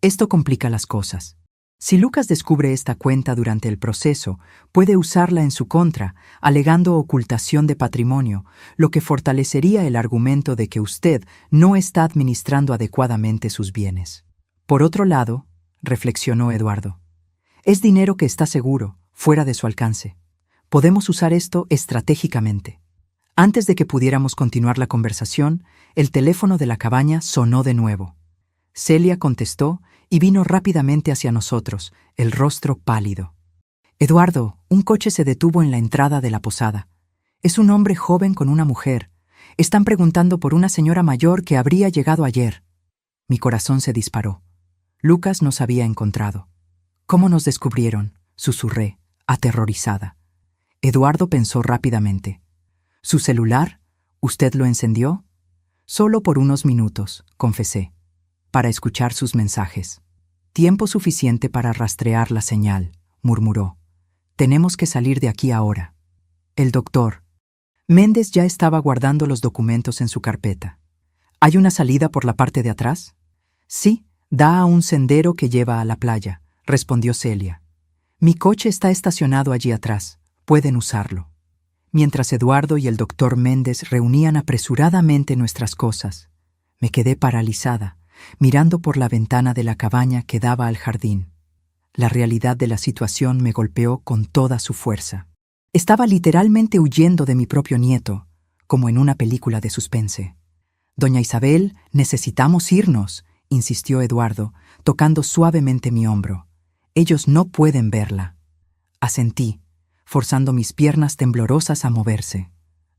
«Esto complica las cosas. Si Lucas descubre esta cuenta durante el proceso, puede usarla en su contra, alegando ocultación de patrimonio, lo que fortalecería el argumento de que usted no está administrando adecuadamente sus bienes. Por otro lado», reflexionó Eduardo, «es dinero que está seguro, fuera de su alcance. Podemos usar esto estratégicamente». Antes de que pudiéramos continuar la conversación, el teléfono de la cabaña sonó de nuevo. Celia contestó y vino rápidamente hacia nosotros, el rostro pálido. «Eduardo, un coche se detuvo en la entrada de la posada. Es un hombre joven con una mujer. Están preguntando por una señora mayor que habría llegado ayer». Mi corazón se disparó. Lucas nos había encontrado. «¿Cómo nos descubrieron?», susurré, aterrorizada. Eduardo pensó rápidamente. «¿Su celular? ¿Usted lo encendió?». Solo por unos minutos, confesé, para escuchar sus mensajes. Tiempo suficiente para rastrear la señal, murmuró. Tenemos que salir de aquí ahora. El doctor Méndez ya estaba guardando los documentos en su carpeta. ¿Hay una salida por la parte de atrás? Sí, da a un sendero que lleva a la playa, respondió Celia. Mi coche está estacionado allí atrás. Pueden usarlo. Mientras Eduardo y el doctor Méndez reunían apresuradamente nuestras cosas, me quedé paralizada, mirando por la ventana de la cabaña que daba al jardín. La realidad de la situación me golpeó con toda su fuerza. Estaba literalmente huyendo de mi propio nieto, como en una película de suspense. Doña Isabel, necesitamos irnos, insistió Eduardo, tocando suavemente mi hombro. Ellos no pueden verla. Asentí, forzando mis piernas temblorosas a moverse.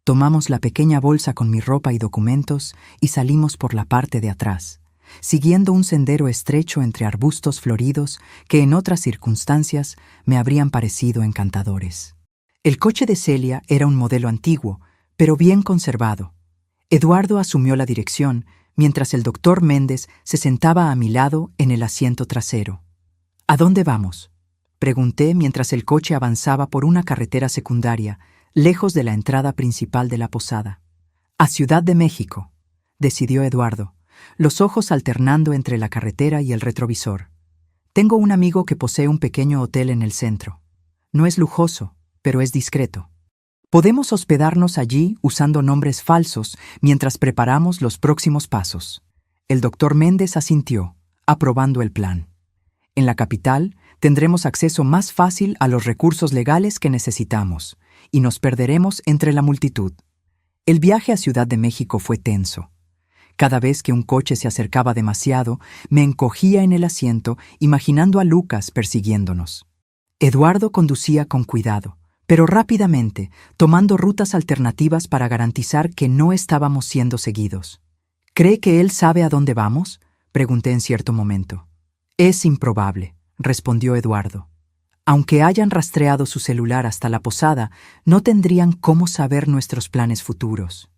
Tomamos la pequeña bolsa con mi ropa y documentos y salimos por la parte de atrás, siguiendo un sendero estrecho entre arbustos floridos que en otras circunstancias me habrían parecido encantadores. El coche de Celia era un modelo antiguo, pero bien conservado. Eduardo asumió la dirección, mientras el doctor Méndez se sentaba a mi lado en el asiento trasero. ¿A dónde vamos?, pregunté mientras el coche avanzaba por una carretera secundaria, lejos de la entrada principal de la posada. A Ciudad de México, decidió Eduardo, los ojos alternando entre la carretera y el retrovisor. Tengo un amigo que posee un pequeño hotel en el centro. No es lujoso, pero es discreto. Podemos hospedarnos allí usando nombres falsos mientras preparamos los próximos pasos. El doctor Méndez asintió, aprobando el plan. En la capital tendremos acceso más fácil a los recursos legales que necesitamos y nos perderemos entre la multitud. El viaje a Ciudad de México fue tenso. Cada vez que un coche se acercaba demasiado, me encogía en el asiento imaginando a Lucas persiguiéndonos. Eduardo conducía con cuidado, pero rápidamente, tomando rutas alternativas para garantizar que no estábamos siendo seguidos. ¿Cree que él sabe a dónde vamos?, pregunté en cierto momento. Es improbable, respondió Eduardo. Aunque hayan rastreado su celular hasta la posada, no tendrían cómo saber nuestros planes futuros.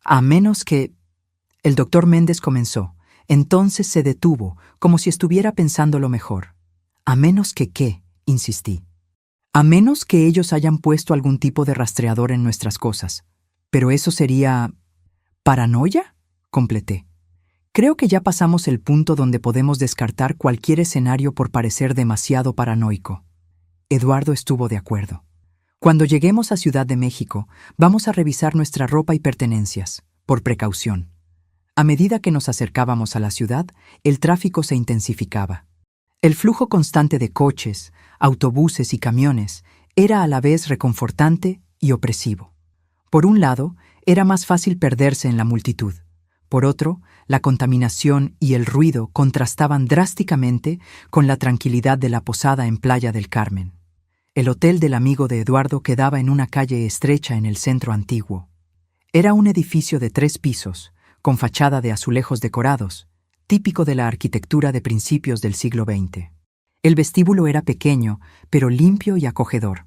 A menos que... El doctor Méndez comenzó. Entonces se detuvo, como si estuviera pensándolo mejor. ¿A menos que qué?, insistí. A menos que ellos hayan puesto algún tipo de rastreador en nuestras cosas. Pero eso sería... ¿paranoia?, completé. Creo que ya pasamos el punto donde podemos descartar cualquier escenario por parecer demasiado paranoico. Eduardo estuvo de acuerdo. Cuando lleguemos a Ciudad de México, vamos a revisar nuestra ropa y pertenencias, por precaución. A medida que nos acercábamos a la ciudad, el tráfico se intensificaba. El flujo constante de coches, autobuses y camiones era a la vez reconfortante y opresivo. Por un lado, era más fácil perderse en la multitud. Por otro, la contaminación y el ruido contrastaban drásticamente con la tranquilidad de la posada en Playa del Carmen. El hotel del amigo de Eduardo quedaba en una calle estrecha en el centro antiguo. Era un edificio de 3 pisos, con fachada de azulejos decorados, típico de la arquitectura de principios del siglo XX. El vestíbulo era pequeño, pero limpio y acogedor.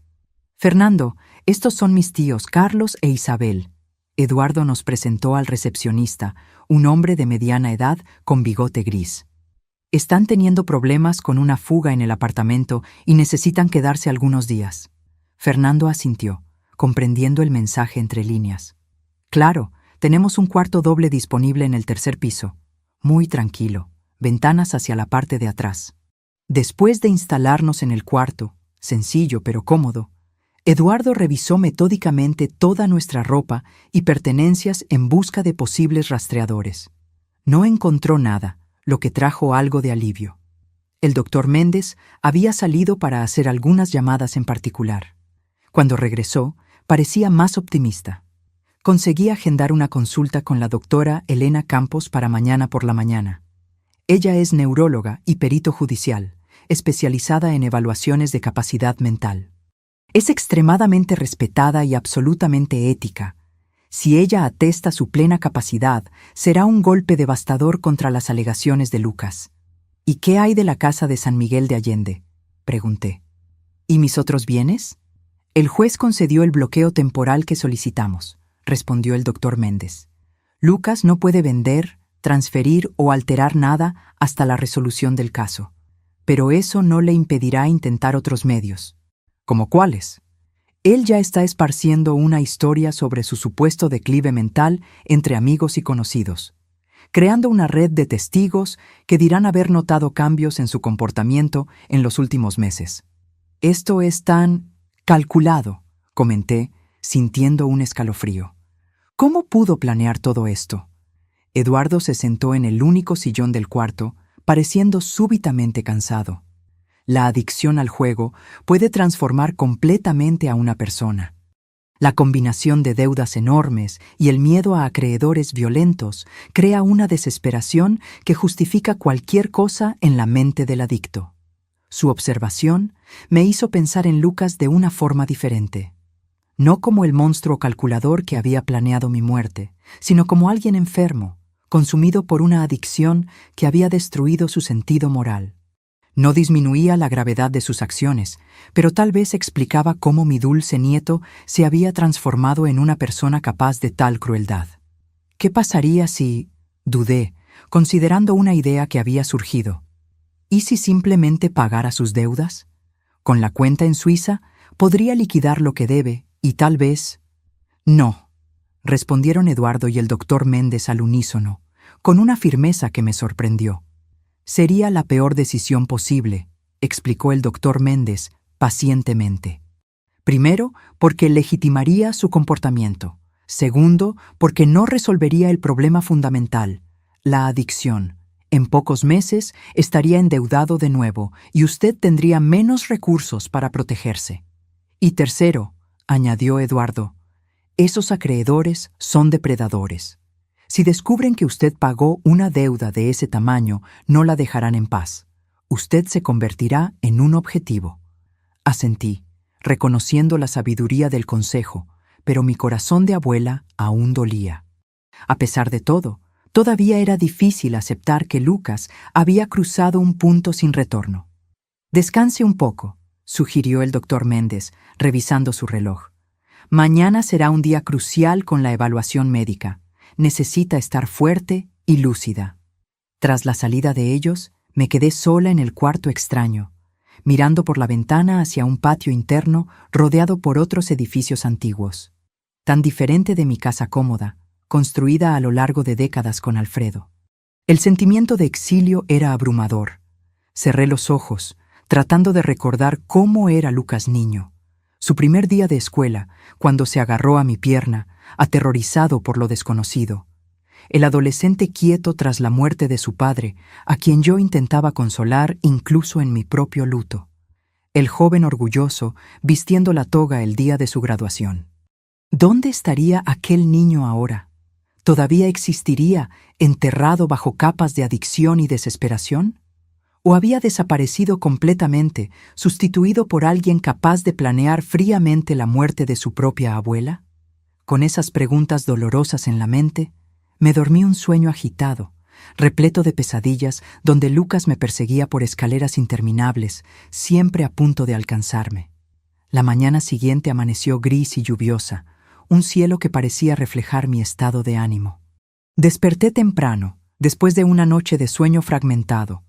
Fernando, estos son mis tíos Carlos e Isabel. Eduardo nos presentó al recepcionista, un hombre de mediana edad con bigote gris. Están teniendo problemas con una fuga en el apartamento y necesitan quedarse algunos días. Fernando asintió, comprendiendo el mensaje entre líneas. Claro, tenemos un cuarto doble disponible en el 3er piso. Muy tranquilo, ventanas hacia la parte de atrás. Después de instalarnos en el cuarto, sencillo pero cómodo, Eduardo revisó metódicamente toda nuestra ropa y pertenencias en busca de posibles rastreadores. No encontró nada, lo que trajo algo de alivio. El doctor Méndez había salido para hacer algunas llamadas en particular. Cuando regresó, parecía más optimista. Conseguí agendar una consulta con la doctora Elena Campos para mañana por la mañana. Ella es neuróloga y perito judicial, especializada en evaluaciones de capacidad mental. Es extremadamente respetada y absolutamente ética. Si ella atesta su plena capacidad, será un golpe devastador contra las alegaciones de Lucas. ¿Y qué hay de la casa de San Miguel de Allende?, pregunté. ¿Y mis otros bienes? El juez concedió el bloqueo temporal que solicitamos, respondió el doctor Méndez. Lucas no puede vender, transferir o alterar nada hasta la resolución del caso. Pero eso no le impedirá intentar otros medios. ¿Como cuáles? Él ya está esparciendo una historia sobre su supuesto declive mental entre amigos y conocidos, creando una red de testigos que dirán haber notado cambios en su comportamiento en los últimos meses. Esto es tan calculado, comenté, sintiendo un escalofrío. ¿Cómo pudo planear todo esto? Eduardo se sentó en el único sillón del cuarto, pareciendo súbitamente cansado. La adicción al juego puede transformar completamente a una persona. La combinación de deudas enormes y el miedo a acreedores violentos crea una desesperación que justifica cualquier cosa en la mente del adicto. Su observación me hizo pensar en Lucas de una forma diferente. No como el monstruo calculador que había planeado mi muerte, sino como alguien enfermo, consumido por una adicción que había destruido su sentido moral. No disminuía la gravedad de sus acciones, pero tal vez explicaba cómo mi dulce nieto se había transformado en una persona capaz de tal crueldad. ¿Qué pasaría si, dudé, considerando una idea que había surgido? ¿Y si simplemente pagara sus deudas? Con la cuenta en Suiza, podría liquidar lo que debe y tal vez... No, respondieron Eduardo y el doctor Méndez al unísono, con una firmeza que me sorprendió. Sería la peor decisión posible, explicó el doctor Méndez pacientemente. Primero, porque legitimaría su comportamiento. Segundo, porque no resolvería el problema fundamental, la adicción. En pocos meses estaría endeudado de nuevo y usted tendría menos recursos para protegerse. Y tercero, añadió Eduardo, esos acreedores son depredadores. Si descubren que usted pagó una deuda de ese tamaño, no la dejarán en paz. Usted se convertirá en un objetivo. Asentí, reconociendo la sabiduría del consejo, pero mi corazón de abuela aún dolía. A pesar de todo, todavía era difícil aceptar que Lucas había cruzado un punto sin retorno. Descanse un poco, sugirió el doctor Méndez, revisando su reloj. Mañana será un día crucial con la evaluación médica. Necesita estar fuerte y lúcida. Tras la salida de ellos, me quedé sola en el cuarto extraño, mirando por la ventana hacia un patio interno rodeado por otros edificios antiguos, tan diferente de mi casa cómoda, construida a lo largo de décadas con Alfredo. El sentimiento de exilio era abrumador. Cerré los ojos, tratando de recordar cómo era Lucas niño. Su primer día de escuela, cuando se agarró a mi pierna, aterrorizado por lo desconocido. El adolescente quieto tras la muerte de su padre, a quien yo intentaba consolar incluso en mi propio luto. El joven orgulloso, vistiendo la toga el día de su graduación. ¿Dónde estaría aquel niño ahora? ¿Todavía existiría, enterrado bajo capas de adicción y desesperación? ¿O había desaparecido completamente, sustituido por alguien capaz de planear fríamente la muerte de su propia abuela? Con esas preguntas dolorosas en la mente, me dormí un sueño agitado, repleto de pesadillas donde Lucas me perseguía por escaleras interminables, siempre a punto de alcanzarme. La mañana siguiente amaneció gris y lluviosa, un cielo que parecía reflejar mi estado de ánimo. Desperté temprano, después de una noche de sueño fragmentado.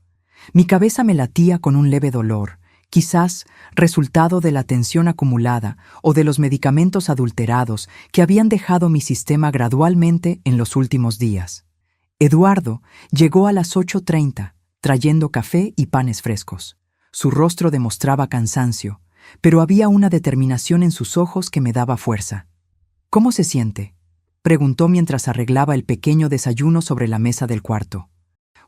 Mi cabeza me latía con un leve dolor, quizás resultado de la tensión acumulada o de los medicamentos adulterados que habían dejado mi sistema gradualmente en los últimos días. Eduardo llegó a las 8:30, trayendo café y panes frescos. Su rostro demostraba cansancio, pero había una determinación en sus ojos que me daba fuerza. «¿Cómo se siente?», preguntó mientras arreglaba el pequeño desayuno sobre la mesa del cuarto.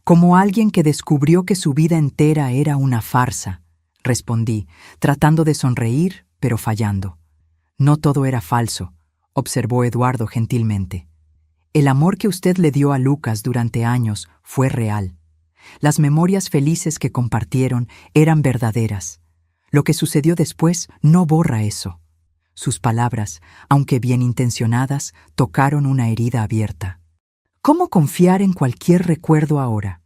«Como alguien que descubrió que su vida entera era una farsa», respondí, tratando de sonreír, pero fallando. «No todo era falso», observó Eduardo gentilmente. «El amor que usted le dio a Lucas durante años fue real. Las memorias felices que compartieron eran verdaderas. Lo que sucedió después no borra eso». Sus palabras, aunque bien intencionadas, tocaron una herida abierta. ¿Cómo confiar en cualquier recuerdo ahora?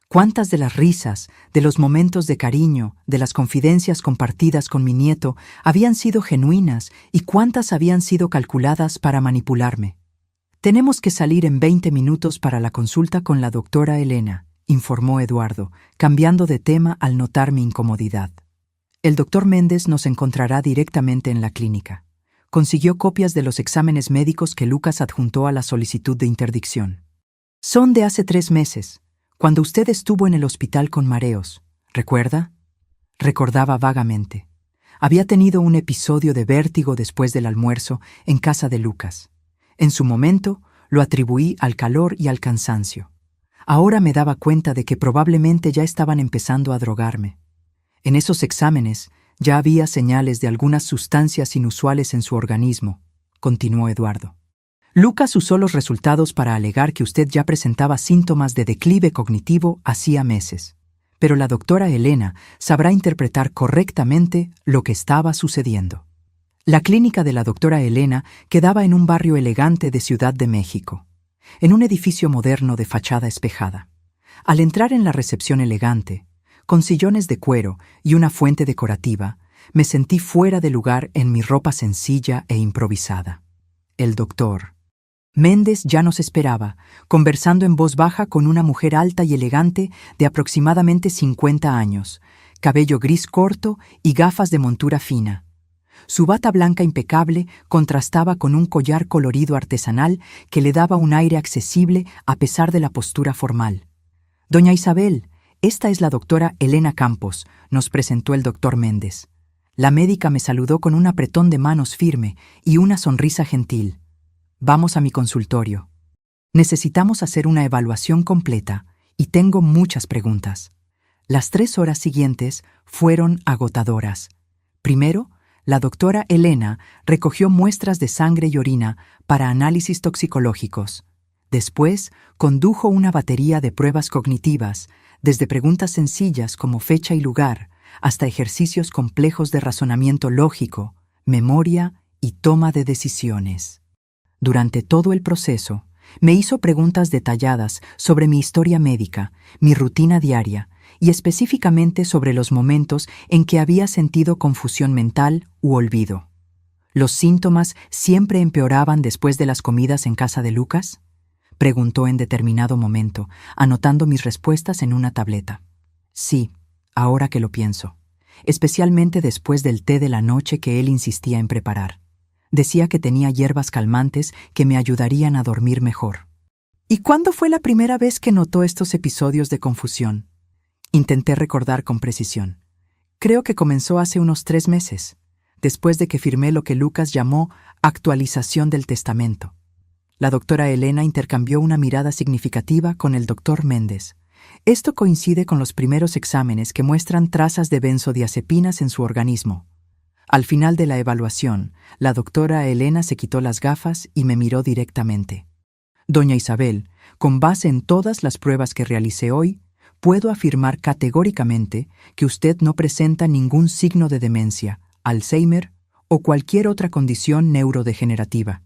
¿Cuántas de las risas, de los momentos de cariño, de las confidencias compartidas con mi nieto habían sido genuinas y cuántas habían sido calculadas para manipularme? Tenemos que salir en 20 minutos para la consulta con la doctora Elena, informó Eduardo, cambiando de tema al notar mi incomodidad. El doctor Méndez nos encontrará directamente en la clínica. Consiguió copias de los exámenes médicos que Lucas adjuntó a la solicitud de interdicción. Son de hace 3 meses, cuando usted estuvo en el hospital con mareos. ¿Recuerda? Recordaba vagamente. Había tenido un episodio de vértigo después del almuerzo en casa de Lucas. En su momento, lo atribuí al calor y al cansancio. Ahora me daba cuenta de que probablemente ya estaban empezando a drogarme. En esos exámenes ya había señales de algunas sustancias inusuales en su organismo, continuó Eduardo. Lucas usó los resultados para alegar que usted ya presentaba síntomas de declive cognitivo hacía meses, pero la doctora Elena sabrá interpretar correctamente lo que estaba sucediendo. La clínica de la doctora Elena quedaba en un barrio elegante de Ciudad de México, en un edificio moderno de fachada espejada. Al entrar en la recepción elegante, con sillones de cuero y una fuente decorativa, me sentí fuera de lugar en mi ropa sencilla e improvisada. El doctor Méndez ya nos esperaba, conversando en voz baja con una mujer alta y elegante de aproximadamente 50 años, cabello gris corto y gafas de montura fina. Su bata blanca impecable contrastaba con un collar colorido artesanal que le daba un aire accesible a pesar de la postura formal. «Doña Isabel, esta es la doctora Elena Campos», nos presentó el doctor Méndez. La médica me saludó con un apretón de manos firme y una sonrisa gentil. «Vamos a mi consultorio. Necesitamos hacer una evaluación completa y tengo muchas preguntas». Las 3 horas siguientes fueron agotadoras. Primero, la doctora Elena recogió muestras de sangre y orina para análisis toxicológicos. Después, condujo una batería de pruebas cognitivas, desde preguntas sencillas como fecha y lugar, hasta ejercicios complejos de razonamiento lógico, memoria y toma de decisiones. Durante todo el proceso, me hizo preguntas detalladas sobre mi historia médica, mi rutina diaria y específicamente sobre los momentos en que había sentido confusión mental u olvido. ¿Los síntomas siempre empeoraban después de las comidas en casa de Lucas?, preguntó en determinado momento, anotando mis respuestas en una tableta. Sí, ahora que lo pienso, especialmente después del té de la noche que él insistía en preparar. Decía que tenía hierbas calmantes que me ayudarían a dormir mejor. ¿Y cuándo fue la primera vez que notó estos episodios de confusión? Intenté recordar con precisión. Creo que comenzó hace unos 3 meses, después de que firmé lo que Lucas llamó actualización del testamento. La doctora Elena intercambió una mirada significativa con el doctor Méndez. Esto coincide con los primeros exámenes que muestran trazas de benzodiazepinas en su organismo. Al final de la evaluación, la doctora Elena se quitó las gafas y me miró directamente. «Doña Isabel, con base en todas las pruebas que realicé hoy, puedo afirmar categóricamente que usted no presenta ningún signo de demencia, Alzheimer o cualquier otra condición neurodegenerativa.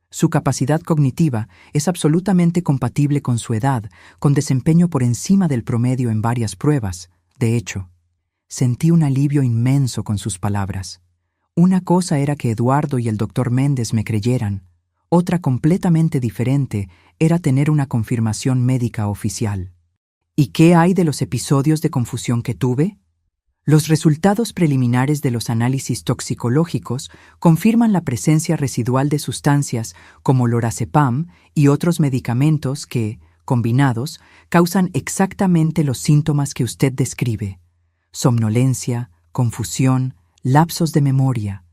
Su capacidad cognitiva es absolutamente compatible con su edad, con desempeño por encima del promedio en varias pruebas. De hecho, sentí un alivio inmenso con sus palabras. Una cosa era que Eduardo y el doctor Méndez me creyeran. Otra completamente diferente era tener una confirmación médica oficial. ¿Y qué hay de los episodios de confusión que tuve? Los resultados preliminares de los análisis toxicológicos confirman la presencia residual de sustancias como lorazepam y otros medicamentos que, combinados, causan exactamente los síntomas que usted describe: somnolencia, confusión, lapsos de memoria.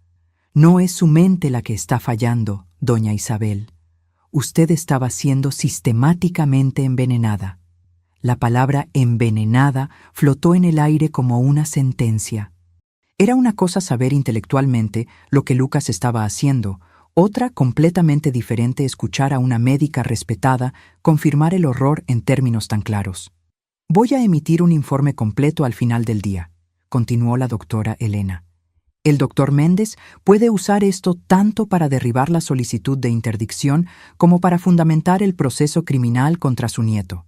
No es su mente la que está fallando, doña Isabel. Usted estaba siendo sistemáticamente envenenada. La palabra envenenada flotó en el aire como una sentencia. Era una cosa saber intelectualmente lo que Lucas estaba haciendo, otra completamente diferente escuchar a una médica respetada confirmar el horror en términos tan claros. «Voy a emitir un informe completo al final del día», continuó la doctora Elena. «El doctor Méndez puede usar esto tanto para derribar la solicitud de interdicción como para fundamentar el proceso criminal contra su nieto».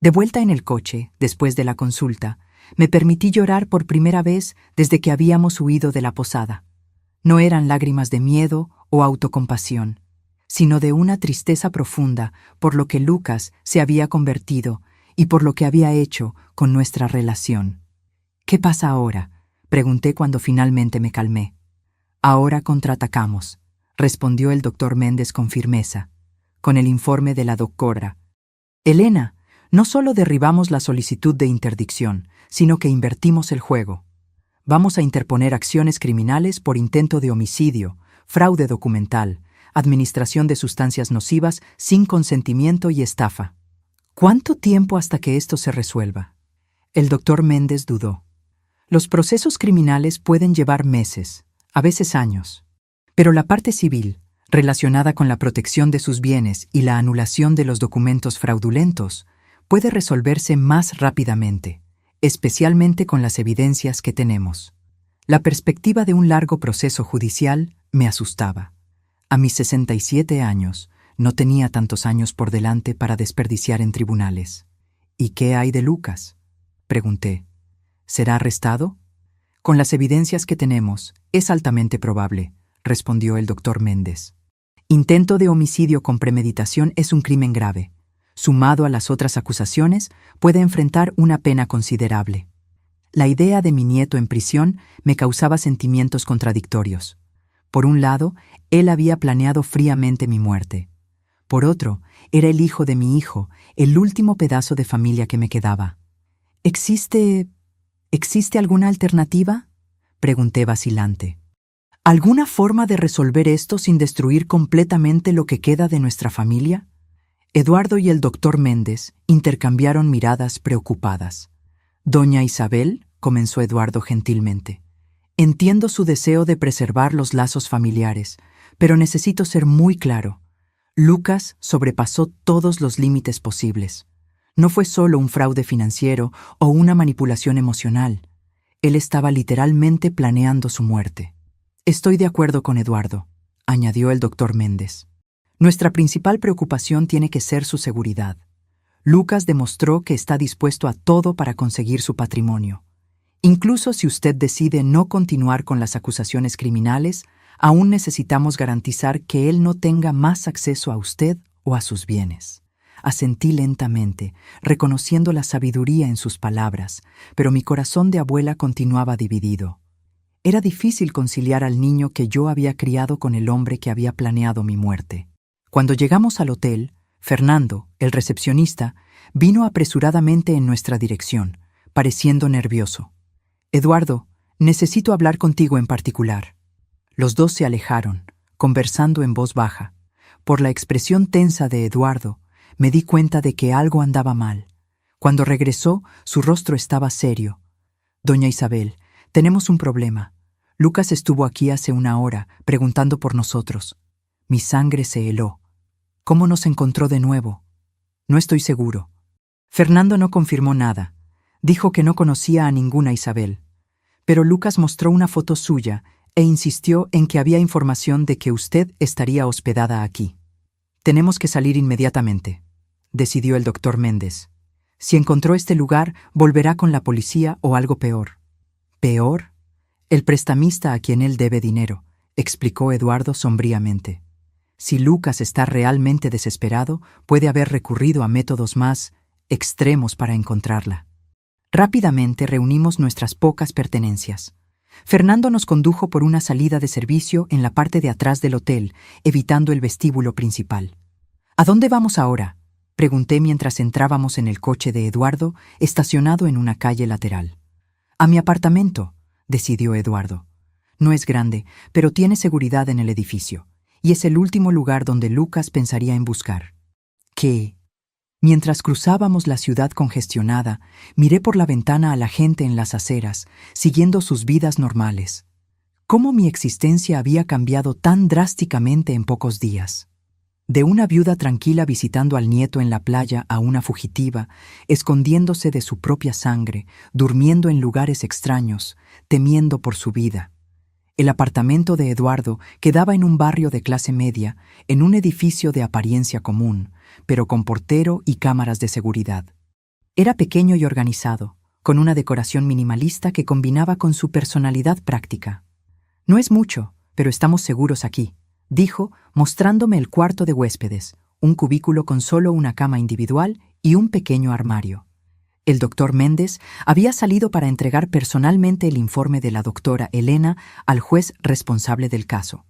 De vuelta en el coche, después de la consulta, me permití llorar por primera vez desde que habíamos huido de la posada. No eran lágrimas de miedo o autocompasión, sino de una tristeza profunda por lo que Lucas se había convertido y por lo que había hecho con nuestra relación. «¿Qué pasa ahora?», pregunté cuando finalmente me calmé. «Ahora contraatacamos», respondió el doctor Méndez con firmeza, con el informe de la doctora. «Elena, no solo derribamos la solicitud de interdicción, sino que invertimos el juego. Vamos a interponer acciones criminales por intento de homicidio, fraude documental, administración de sustancias nocivas sin consentimiento y estafa. ¿Cuánto tiempo hasta que esto se resuelva?». El doctor Méndez dudó. «Los procesos criminales pueden llevar meses, a veces años. Pero la parte civil, relacionada con la protección de sus bienes y la anulación de los documentos fraudulentos, puede resolverse más rápidamente, especialmente con las evidencias que tenemos». La perspectiva de un largo proceso judicial me asustaba. A mis 67 años, no tenía tantos años por delante para desperdiciar en tribunales. «¿Y qué hay de Lucas?», pregunté. «¿Será arrestado?». «Con las evidencias que tenemos, es altamente probable», respondió el doctor Méndez. «Intento de homicidio con premeditación es un crimen grave. Sumado a las otras acusaciones, puede enfrentar una pena considerable». La idea de mi nieto en prisión me causaba sentimientos contradictorios. Por un lado, él había planeado fríamente mi muerte. Por otro, era el hijo de mi hijo, el último pedazo de familia que me quedaba. ¿Existe alguna alternativa?», pregunté vacilante. «¿Alguna forma de resolver esto sin destruir completamente lo que queda de nuestra familia?». Eduardo y el doctor Méndez intercambiaron miradas preocupadas. «Doña Isabel», comenzó Eduardo gentilmente, «entiendo su deseo de preservar los lazos familiares, pero necesito ser muy claro. Lucas sobrepasó todos los límites posibles. No fue solo un fraude financiero o una manipulación emocional. Él estaba literalmente planeando su muerte». «Estoy de acuerdo con Eduardo», añadió el doctor Méndez. «Nuestra principal preocupación tiene que ser su seguridad. Lucas demostró que está dispuesto a todo para conseguir su patrimonio. Incluso si usted decide no continuar con las acusaciones criminales, aún necesitamos garantizar que él no tenga más acceso a usted o a sus bienes». Asentí lentamente, reconociendo la sabiduría en sus palabras, pero mi corazón de abuela continuaba dividido. Era difícil conciliar al niño que yo había criado con el hombre que había planeado mi muerte. Cuando llegamos al hotel, Fernando, el recepcionista, vino apresuradamente en nuestra dirección, pareciendo nervioso. «Eduardo, necesito hablar contigo en particular». Los dos se alejaron, conversando en voz baja. Por la expresión tensa de Eduardo, me di cuenta de que algo andaba mal. Cuando regresó, su rostro estaba serio. «Doña Isabel, tenemos un problema. Lucas estuvo aquí hace una hora, preguntando por nosotros». Mi sangre se heló. «¿Cómo nos encontró de nuevo?». «No estoy seguro». Fernando no confirmó nada. Dijo que no conocía a ninguna Isabel. Pero Lucas mostró una foto suya e insistió en que había información de que usted estaría hospedada aquí. «Tenemos que salir inmediatamente», decidió el doctor Méndez. «Si encontró este lugar, volverá con la policía o algo peor». «¿Peor?». «El prestamista a quien él debe dinero», explicó Eduardo sombríamente. «Si Lucas está realmente desesperado, puede haber recurrido a métodos más extremos para encontrarla». Rápidamente reunimos nuestras pocas pertenencias. Fernando nos condujo por una salida de servicio en la parte de atrás del hotel, evitando el vestíbulo principal. «¿A dónde vamos ahora?», pregunté mientras entrábamos en el coche de Eduardo, estacionado en una calle lateral. «A mi apartamento», decidió Eduardo. «No es grande, pero tiene seguridad en el edificio, y es el último lugar donde Lucas pensaría en buscar». «¿Qué?». Mientras cruzábamos la ciudad congestionada, miré por la ventana a la gente en las aceras, siguiendo sus vidas normales. ¿Cómo mi existencia había cambiado tan drásticamente en pocos días? De una viuda tranquila visitando al nieto en la playa a una fugitiva, escondiéndose de su propia sangre, durmiendo en lugares extraños, temiendo por su vida. El apartamento de Eduardo quedaba en un barrio de clase media, en un edificio de apariencia común, pero con portero y cámaras de seguridad. Era pequeño y organizado, con una decoración minimalista que combinaba con su personalidad práctica. «No es mucho, pero estamos seguros aquí», dijo, mostrándome el cuarto de huéspedes, un cubículo con solo una cama individual y un pequeño armario. El doctor Méndez había salido para entregar personalmente el informe de la doctora Elena al juez responsable del caso.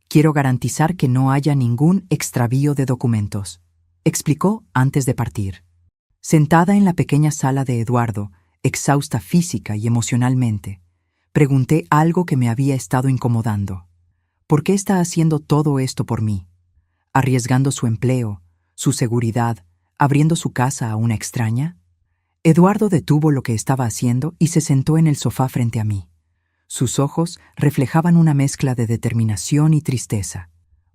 Quiero garantizar que no haya ningún extravío de documentos, explicó antes de partir. Sentada en la pequeña sala de Eduardo, exhausta física y emocionalmente, pregunté algo que me había estado incomodando. ¿Por qué está haciendo todo esto por mí? ¿Arriesgando su empleo, su seguridad, abriendo su casa a una extraña? Eduardo detuvo lo que estaba haciendo y se sentó en el sofá frente a mí. Sus ojos reflejaban una mezcla de determinación y tristeza,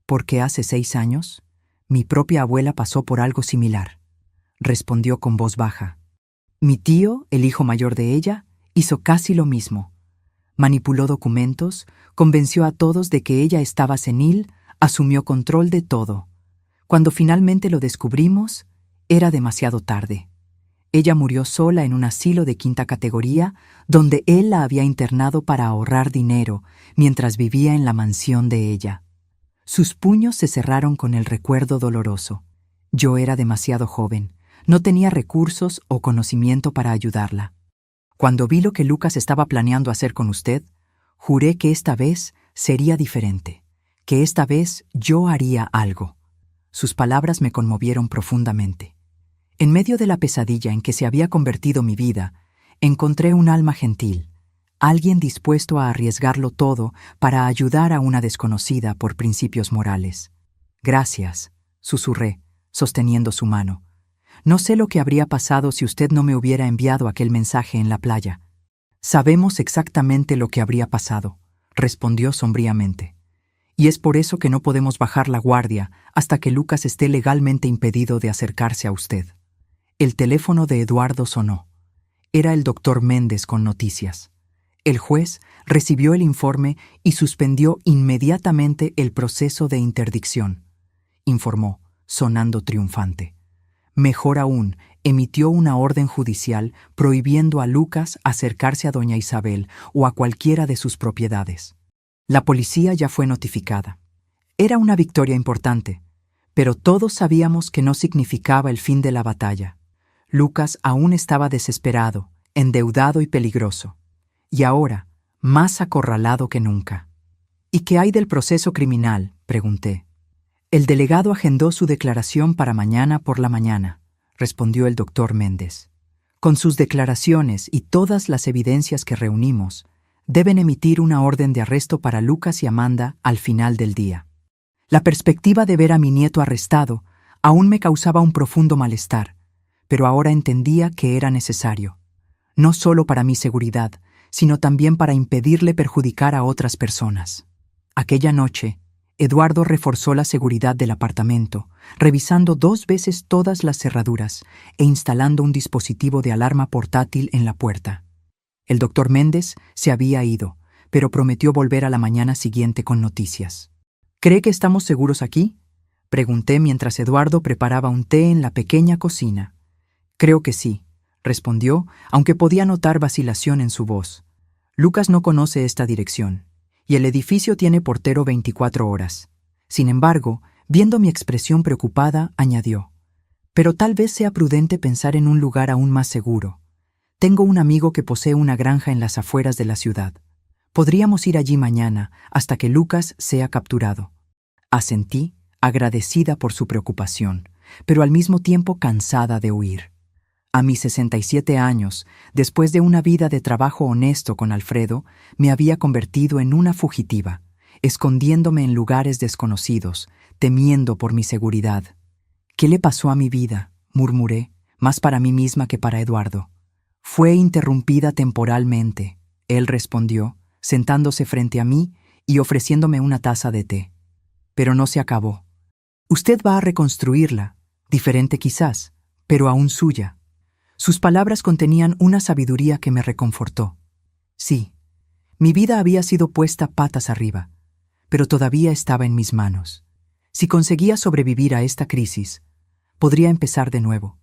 porque hace 6 años, mi propia abuela pasó por algo similar. Respondió con voz baja. Mi tío, el hijo mayor de ella, hizo casi lo mismo. Manipuló documentos, convenció a todos de que ella estaba senil, asumió control de todo. Cuando finalmente lo descubrimos, era demasiado tarde. Ella murió sola en un asilo de 5ª categoría, donde él la había internado para ahorrar dinero, mientras vivía en la mansión de ella. Sus puños se cerraron con el recuerdo doloroso. Yo era demasiado joven, no tenía recursos o conocimiento para ayudarla. Cuando vi lo que Lucas estaba planeando hacer con usted, juré que esta vez sería diferente, que esta vez yo haría algo. Sus palabras me conmovieron profundamente. En medio de la pesadilla en que se había convertido mi vida, encontré un alma gentil, alguien dispuesto a arriesgarlo todo para ayudar a una desconocida por principios morales. Gracias, susurré, sosteniendo su mano. No sé lo que habría pasado si usted no me hubiera enviado aquel mensaje en la playa. Sabemos exactamente lo que habría pasado, respondió sombríamente. Y es por eso que no podemos bajar la guardia hasta que Lucas esté legalmente impedido de acercarse a usted. El teléfono de Eduardo sonó. Era el doctor Méndez con noticias. El juez recibió el informe y suspendió inmediatamente el proceso de interdicción, informó, sonando triunfante. Mejor aún, emitió una orden judicial prohibiendo a Lucas acercarse a doña Isabel o a cualquiera de sus propiedades. La policía ya fue notificada. Era una victoria importante, pero todos sabíamos que no significaba el fin de la batalla. Lucas aún estaba desesperado, endeudado y peligroso, y ahora, más acorralado que nunca. ¿Y qué hay del proceso criminal?, pregunté. El delegado agendó su declaración para mañana por la mañana, respondió el doctor Méndez. Con sus declaraciones y todas las evidencias que reunimos, deben emitir una orden de arresto para Lucas y Amanda al final del día. La perspectiva de ver a mi nieto arrestado aún me causaba un profundo malestar, pero ahora entendía que era necesario, no solo para mi seguridad, sino también para impedirle perjudicar a otras personas. Aquella noche, Eduardo reforzó la seguridad del apartamento, revisando 2 veces todas las cerraduras e instalando un dispositivo de alarma portátil en la puerta. El doctor Méndez se había ido, pero prometió volver a la mañana siguiente con noticias. ¿Cree que estamos seguros aquí?, pregunté mientras Eduardo preparaba un té en la pequeña cocina. Creo que sí, respondió, aunque podía notar vacilación en su voz. Lucas no conoce esta dirección, y el edificio tiene portero 24 horas. Sin embargo, viendo mi expresión preocupada, añadió, pero tal vez sea prudente pensar en un lugar aún más seguro. Tengo un amigo que posee una granja en las afueras de la ciudad. Podríamos ir allí mañana hasta que Lucas sea capturado. Asentí, agradecida por su preocupación, pero al mismo tiempo cansada de huir. A mis 67 años, después de una vida de trabajo honesto con Alfredo, me había convertido en una fugitiva, escondiéndome en lugares desconocidos, temiendo por mi seguridad. ¿Qué le pasó a mi vida?, murmuré, más para mí misma que para Eduardo. Fue interrumpida temporalmente, él respondió, sentándose frente a mí y ofreciéndome una taza de té. Pero no se acabó. Usted va a reconstruirla, diferente quizás, pero aún suya. Sus palabras contenían una sabiduría que me reconfortó. Sí, mi vida había sido puesta patas arriba, pero todavía estaba en mis manos. Si conseguía sobrevivir a esta crisis, podría empezar de nuevo,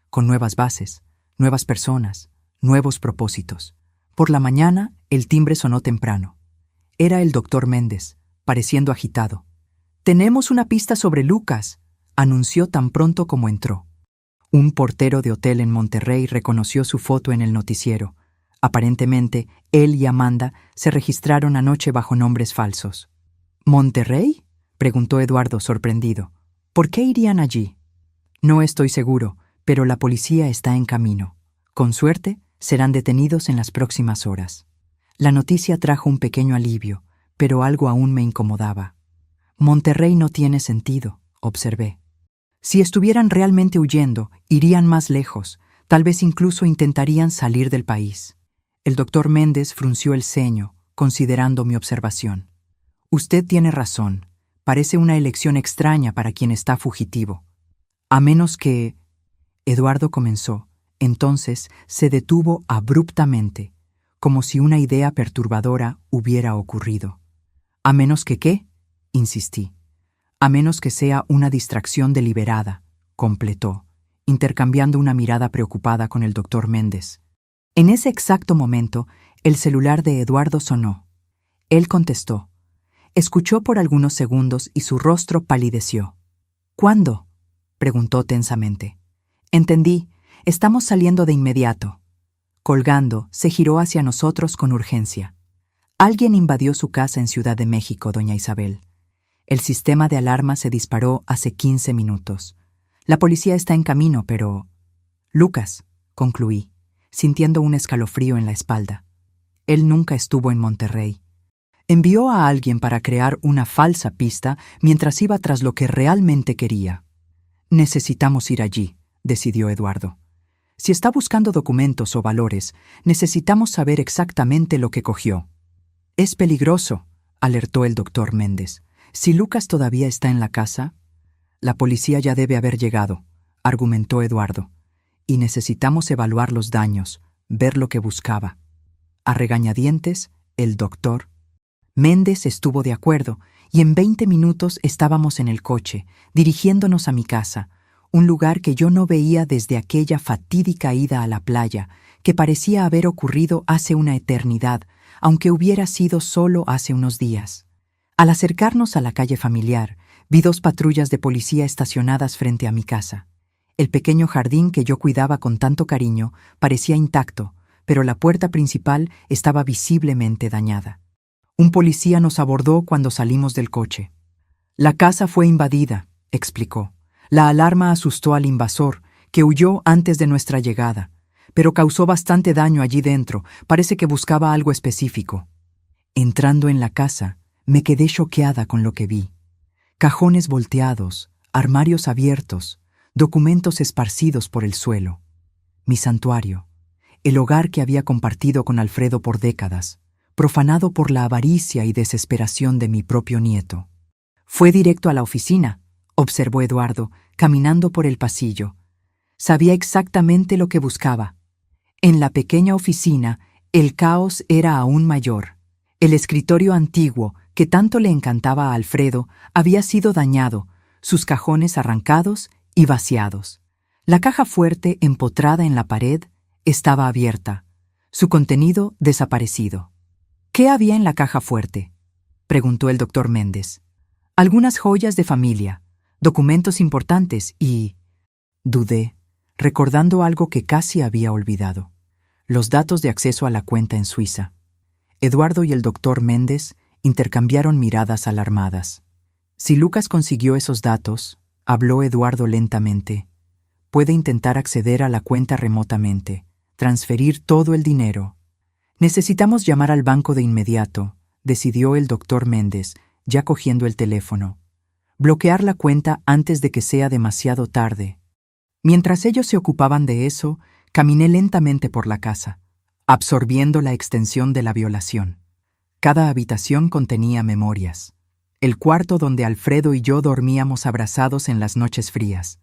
con nuevas bases, nuevas personas, nuevos propósitos. Por la mañana, el timbre sonó temprano. Era el doctor Méndez, pareciendo agitado. Tenemos una pista sobre Lucas, anunció tan pronto como entró. Un portero de hotel en Monterrey reconoció su foto en el noticiero. Aparentemente, él y Amanda se registraron anoche bajo nombres falsos. ¿Monterrey?, preguntó Eduardo sorprendido. ¿Por qué irían allí? No estoy seguro, pero la policía está en camino. Con suerte, serán detenidos en las próximas horas. La noticia trajo un pequeño alivio, pero algo aún me incomodaba. Monterrey no tiene sentido, observé. Si estuvieran realmente huyendo, irían más lejos, tal vez incluso intentarían salir del país. El doctor Méndez frunció el ceño, considerando mi observación. Usted tiene razón. Parece una elección extraña para quien está fugitivo. A menos que... Eduardo comenzó. Entonces se detuvo abruptamente, como si una idea perturbadora hubiera ocurrido. ¿A menos que qué?, insistí. A menos que sea una distracción deliberada, completó, intercambiando una mirada preocupada con el doctor Méndez. En ese exacto momento, el celular de Eduardo sonó. Él contestó. Escuchó por algunos segundos y su rostro palideció. ¿Cuándo?, preguntó tensamente. Entendí. Estamos saliendo de inmediato. Colgando, se giró hacia nosotros con urgencia. Alguien invadió su casa en Ciudad de México, doña Isabel. El sistema de alarma se disparó hace 15 minutos. La policía está en camino, pero... Lucas, concluí, sintiendo un escalofrío en la espalda. Él nunca estuvo en Monterrey. Envió a alguien para crear una falsa pista mientras iba tras lo que realmente quería. Necesitamos ir allí, decidió Eduardo. Si está buscando documentos o valores, necesitamos saber exactamente lo que cogió. Es peligroso, alertó el doctor Méndez. Si Lucas todavía está en la casa, la policía ya debe haber llegado, argumentó Eduardo. Y necesitamos evaluar los daños, ver lo que buscaba. A regañadientes, el doctor Méndez estuvo de acuerdo, y en 20 minutos estábamos en el coche, dirigiéndonos a mi casa, un lugar que yo no veía desde aquella fatídica ida a la playa, que parecía haber ocurrido hace una eternidad, aunque hubiera sido solo hace unos días. Al acercarnos a la calle familiar, vi 2 patrullas de policía estacionadas frente a mi casa. El pequeño jardín que yo cuidaba con tanto cariño parecía intacto, pero la puerta principal estaba visiblemente dañada. Un policía nos abordó cuando salimos del coche. La casa fue invadida, explicó. La alarma asustó al invasor, que huyó antes de nuestra llegada, pero causó bastante daño allí dentro. Parece que buscaba algo específico. Entrando en la casa, me quedé choqueada con lo que vi. Cajones volteados, armarios abiertos, documentos esparcidos por el suelo. Mi santuario, el hogar que había compartido con Alfredo por décadas, profanado por la avaricia y desesperación de mi propio nieto. Fue directo a la oficina, observó Eduardo, caminando por el pasillo. Sabía exactamente lo que buscaba. En la pequeña oficina, el caos era aún mayor. El escritorio antiguo, que tanto le encantaba a Alfredo, había sido dañado, sus cajones arrancados y vaciados. La caja fuerte, empotrada en la pared, estaba abierta, su contenido desaparecido. ¿Qué había en la caja fuerte?, preguntó el doctor Méndez. Algunas joyas de familia, documentos importantes y... Dudé, recordando algo que casi había olvidado. Los datos de acceso a la cuenta en Suiza. Eduardo y el doctor Méndez intercambiaron miradas alarmadas. Si Lucas consiguió esos datos, habló Eduardo lentamente, puede intentar acceder a la cuenta remotamente, transferir todo el dinero. Necesitamos llamar al banco de inmediato, decidió el doctor Méndez, ya cogiendo el teléfono. Bloquear la cuenta antes de que sea demasiado tarde. Mientras ellos se ocupaban de eso, caminé lentamente por la casa, absorbiendo la extensión de la violación. Cada habitación contenía memorias. El cuarto donde Alfredo y yo dormíamos abrazados en las noches frías.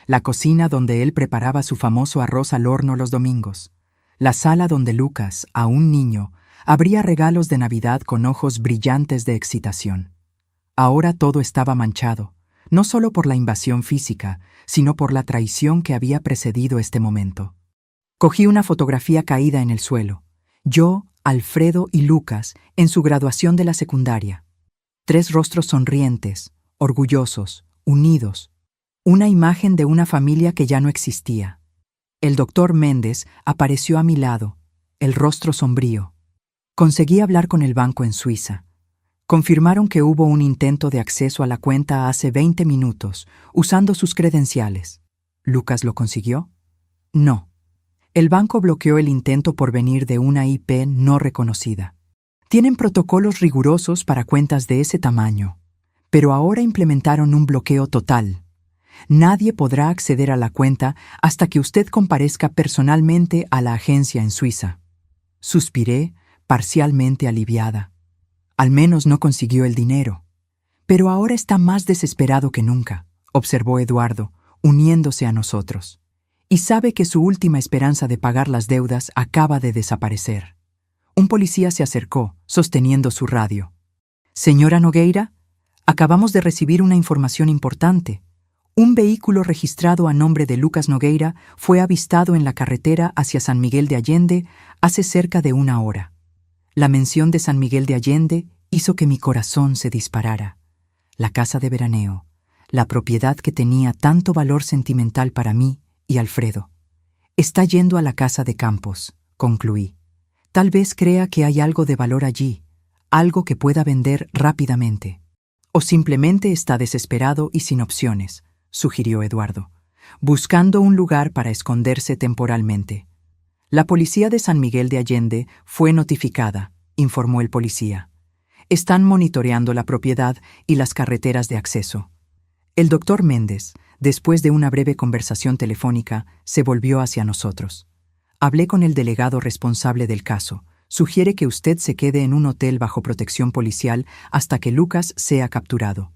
La cocina donde él preparaba su famoso arroz al horno los domingos. La sala donde Lucas, aún niño, abría regalos de Navidad con ojos brillantes de excitación. Ahora todo estaba manchado, no solo por la invasión física, sino por la traición que había precedido este momento. Cogí una fotografía caída en el suelo. Yo, Alfredo y Lucas, en su graduación de la secundaria. 3 rostros sonrientes, orgullosos, unidos. Una imagen de una familia que ya no existía. El doctor Méndez apareció a mi lado, el rostro sombrío. Conseguí hablar con el banco en Suiza. Confirmaron que hubo un intento de acceso a la cuenta hace 20 minutos, usando sus credenciales. ¿Lucas lo consiguió? No. El banco bloqueó el intento por venir de una IP no reconocida. Tienen protocolos rigurosos para cuentas de ese tamaño, pero ahora implementaron un bloqueo total. Nadie podrá acceder a la cuenta hasta que usted comparezca personalmente a la agencia en Suiza. Suspiré, parcialmente aliviada. Al menos no consiguió el dinero. Pero ahora está más desesperado que nunca, observó Eduardo, uniéndose a nosotros. Y sabe que su última esperanza de pagar las deudas acaba de desaparecer. Un policía se acercó, sosteniendo su radio. «Señora Nogueira, acabamos de recibir una información importante. Un vehículo registrado a nombre de Lucas Nogueira fue avistado en la carretera hacia San Miguel de Allende hace cerca de 1 hora. La mención de San Miguel de Allende hizo que mi corazón se disparara. La casa de veraneo, la propiedad que tenía tanto valor sentimental para mí y Alfredo. Está yendo a la casa de Campos», concluí. «Tal vez crea que hay algo de valor allí, algo que pueda vender rápidamente. O simplemente está desesperado y sin opciones», sugirió Eduardo, buscando un lugar para esconderse temporalmente. «La policía de San Miguel de Allende fue notificada», informó el policía. «Están monitoreando la propiedad y las carreteras de acceso». El doctor Méndez, después de una breve conversación telefónica, se volvió hacia nosotros. «Hablé con el delegado responsable del caso. Sugiere que usted se quede en un hotel bajo protección policial hasta que Lucas sea capturado».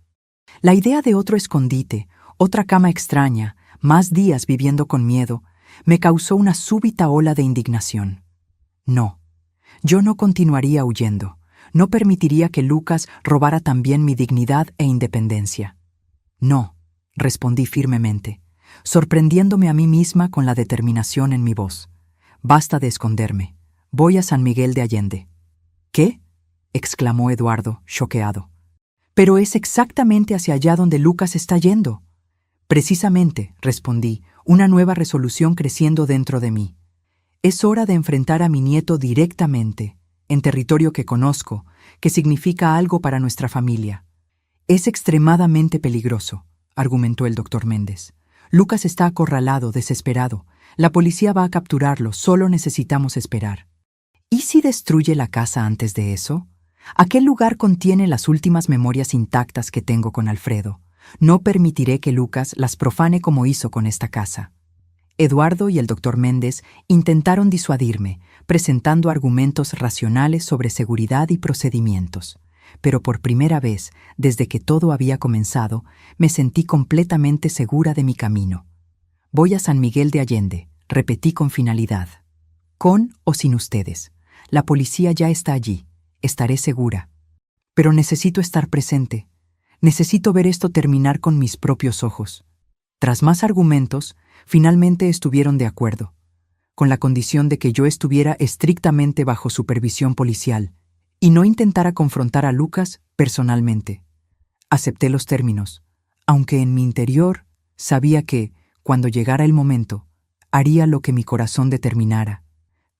La idea de otro escondite, otra cama extraña, más días viviendo con miedo, me causó una súbita ola de indignación. No, yo no continuaría huyendo. No permitiría que Lucas robara también mi dignidad e independencia. «No», respondí firmemente, sorprendiéndome a mí misma con la determinación en mi voz. «Basta de esconderme. Voy a San Miguel de Allende». «¿Qué?», exclamó Eduardo, choqueado. «Pero es exactamente hacia allá donde Lucas está yendo». «Precisamente», respondí, una nueva resolución creciendo dentro de mí. «Es hora de enfrentar a mi nieto directamente, en territorio que conozco, que significa algo para nuestra familia». «Es extremadamente peligroso», argumentó el doctor Méndez. «Lucas está acorralado, desesperado. La policía va a capturarlo, solo necesitamos esperar». «¿Y si destruye la casa antes de eso? Aquel lugar contiene las últimas memorias intactas que tengo con Alfredo. No permitiré que Lucas las profane como hizo con esta casa». Eduardo y el doctor Méndez intentaron disuadirme, presentando argumentos racionales sobre seguridad y procedimientos. Pero por primera vez, desde que todo había comenzado, me sentí completamente segura de mi camino. «Voy a San Miguel de Allende», repetí con finalidad. «Con o sin ustedes. La policía ya está allí. Estaré segura. Pero necesito estar presente. Necesito ver esto terminar con mis propios ojos». Tras más argumentos, finalmente estuvieron de acuerdo, con la condición de que yo estuviera estrictamente bajo supervisión policial y no intentara confrontar a Lucas personalmente. Acepté los términos, aunque en mi interior sabía que, cuando llegara el momento, haría lo que mi corazón determinara.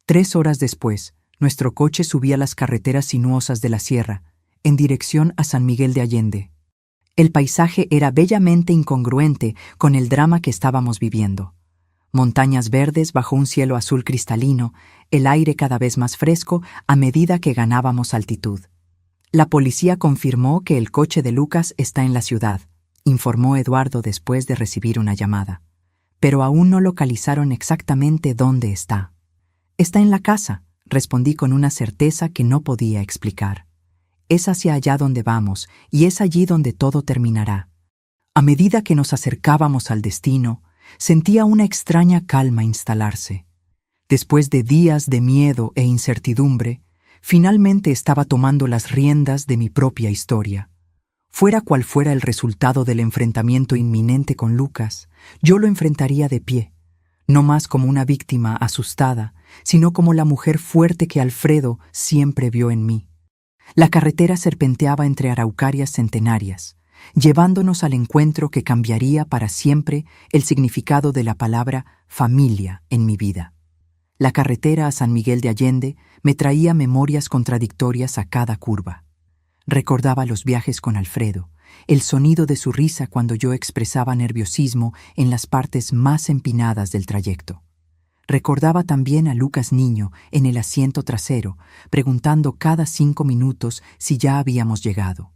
3 horas después, nuestro coche subía las carreteras sinuosas de la sierra, en dirección a San Miguel de Allende. El paisaje era bellamente incongruente con el drama que estábamos viviendo. Montañas verdes bajo un cielo azul cristalino, el aire cada vez más fresco a medida que ganábamos altitud. «La policía confirmó que el coche de Lucas está en la ciudad», informó Eduardo después de recibir una llamada. «Pero aún no localizaron exactamente dónde está». «Está en la casa», respondí con una certeza que no podía explicar. «Es hacia allá donde vamos y es allí donde todo terminará». A medida que nos acercábamos al destino, sentía una extraña calma instalarse. Después de días de miedo e incertidumbre, finalmente estaba tomando las riendas de mi propia historia. Fuera cual fuera el resultado del enfrentamiento inminente con Lucas, yo lo enfrentaría de pie, no más como una víctima asustada, sino como la mujer fuerte que Alfredo siempre vio en mí. La carretera serpenteaba entre araucarias centenarias. llevándonos al encuentro que cambiaría para siempre el significado de la palabra familia en mi vida. La carretera a San Miguel de Allende me traía memorias contradictorias a cada curva. Recordaba los viajes con Alfredo, el sonido de su risa cuando yo expresaba nerviosismo en las partes más empinadas del trayecto. Recordaba también a Lucas niño en el asiento trasero, preguntando cada 5 minutos si ya habíamos llegado.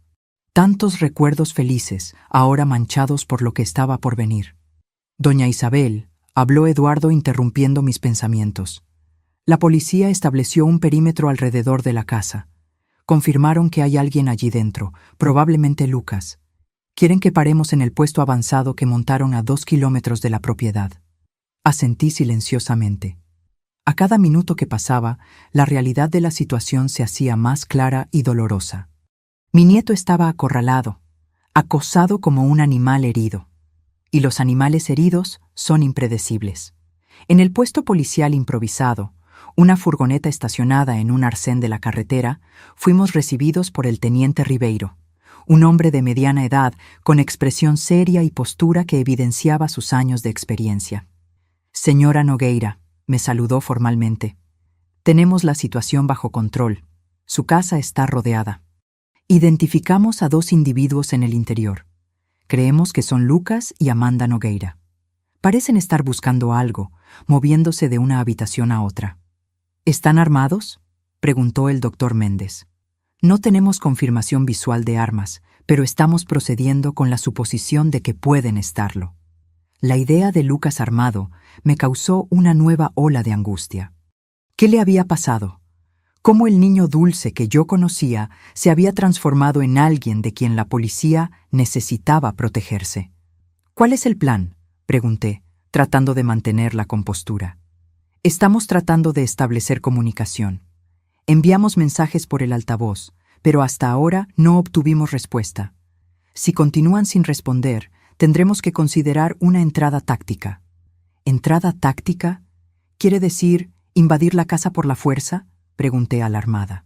Tantos recuerdos felices, ahora manchados por lo que estaba por venir. Doña Isabel, habló Eduardo interrumpiendo mis pensamientos. La policía estableció un perímetro alrededor de la casa. Confirmaron que hay alguien allí dentro, probablemente Lucas. Quieren que paremos en el puesto avanzado que montaron a 2 kilómetros de la propiedad. Asentí silenciosamente. A cada minuto que pasaba, la realidad de la situación se hacía más clara y dolorosa. Mi nieto estaba acorralado, acosado como un animal herido. Y los animales heridos son impredecibles. En el puesto policial improvisado, una furgoneta estacionada en un arcén de la carretera, fuimos recibidos por el teniente Ribeiro, un hombre de mediana edad con expresión seria y postura que evidenciaba sus años de experiencia. «Señora Nogueira», me saludó formalmente. «Tenemos la situación bajo control. Su casa está rodeada». Identificamos a 2 individuos en el interior. Creemos que son Lucas y Amanda Nogueira. Parecen estar buscando algo, moviéndose de una habitación a otra. ¿Están armados?, preguntó el doctor Méndez. No tenemos confirmación visual de armas, pero estamos procediendo con la suposición de que pueden estarlo. La idea de Lucas armado me causó una nueva ola de angustia. ¿Qué le había pasado? ¿Cómo el niño dulce que yo conocía se había transformado en alguien de quien la policía necesitaba protegerse? «¿Cuál es el plan?», pregunté, tratando de mantener la compostura. «Estamos tratando de establecer comunicación. Enviamos mensajes por el altavoz, pero hasta ahora no obtuvimos respuesta. Si continúan sin responder, tendremos que considerar una entrada táctica». «¿Entrada táctica? ¿Quiere decir invadir la casa por la fuerza?», pregunté alarmada.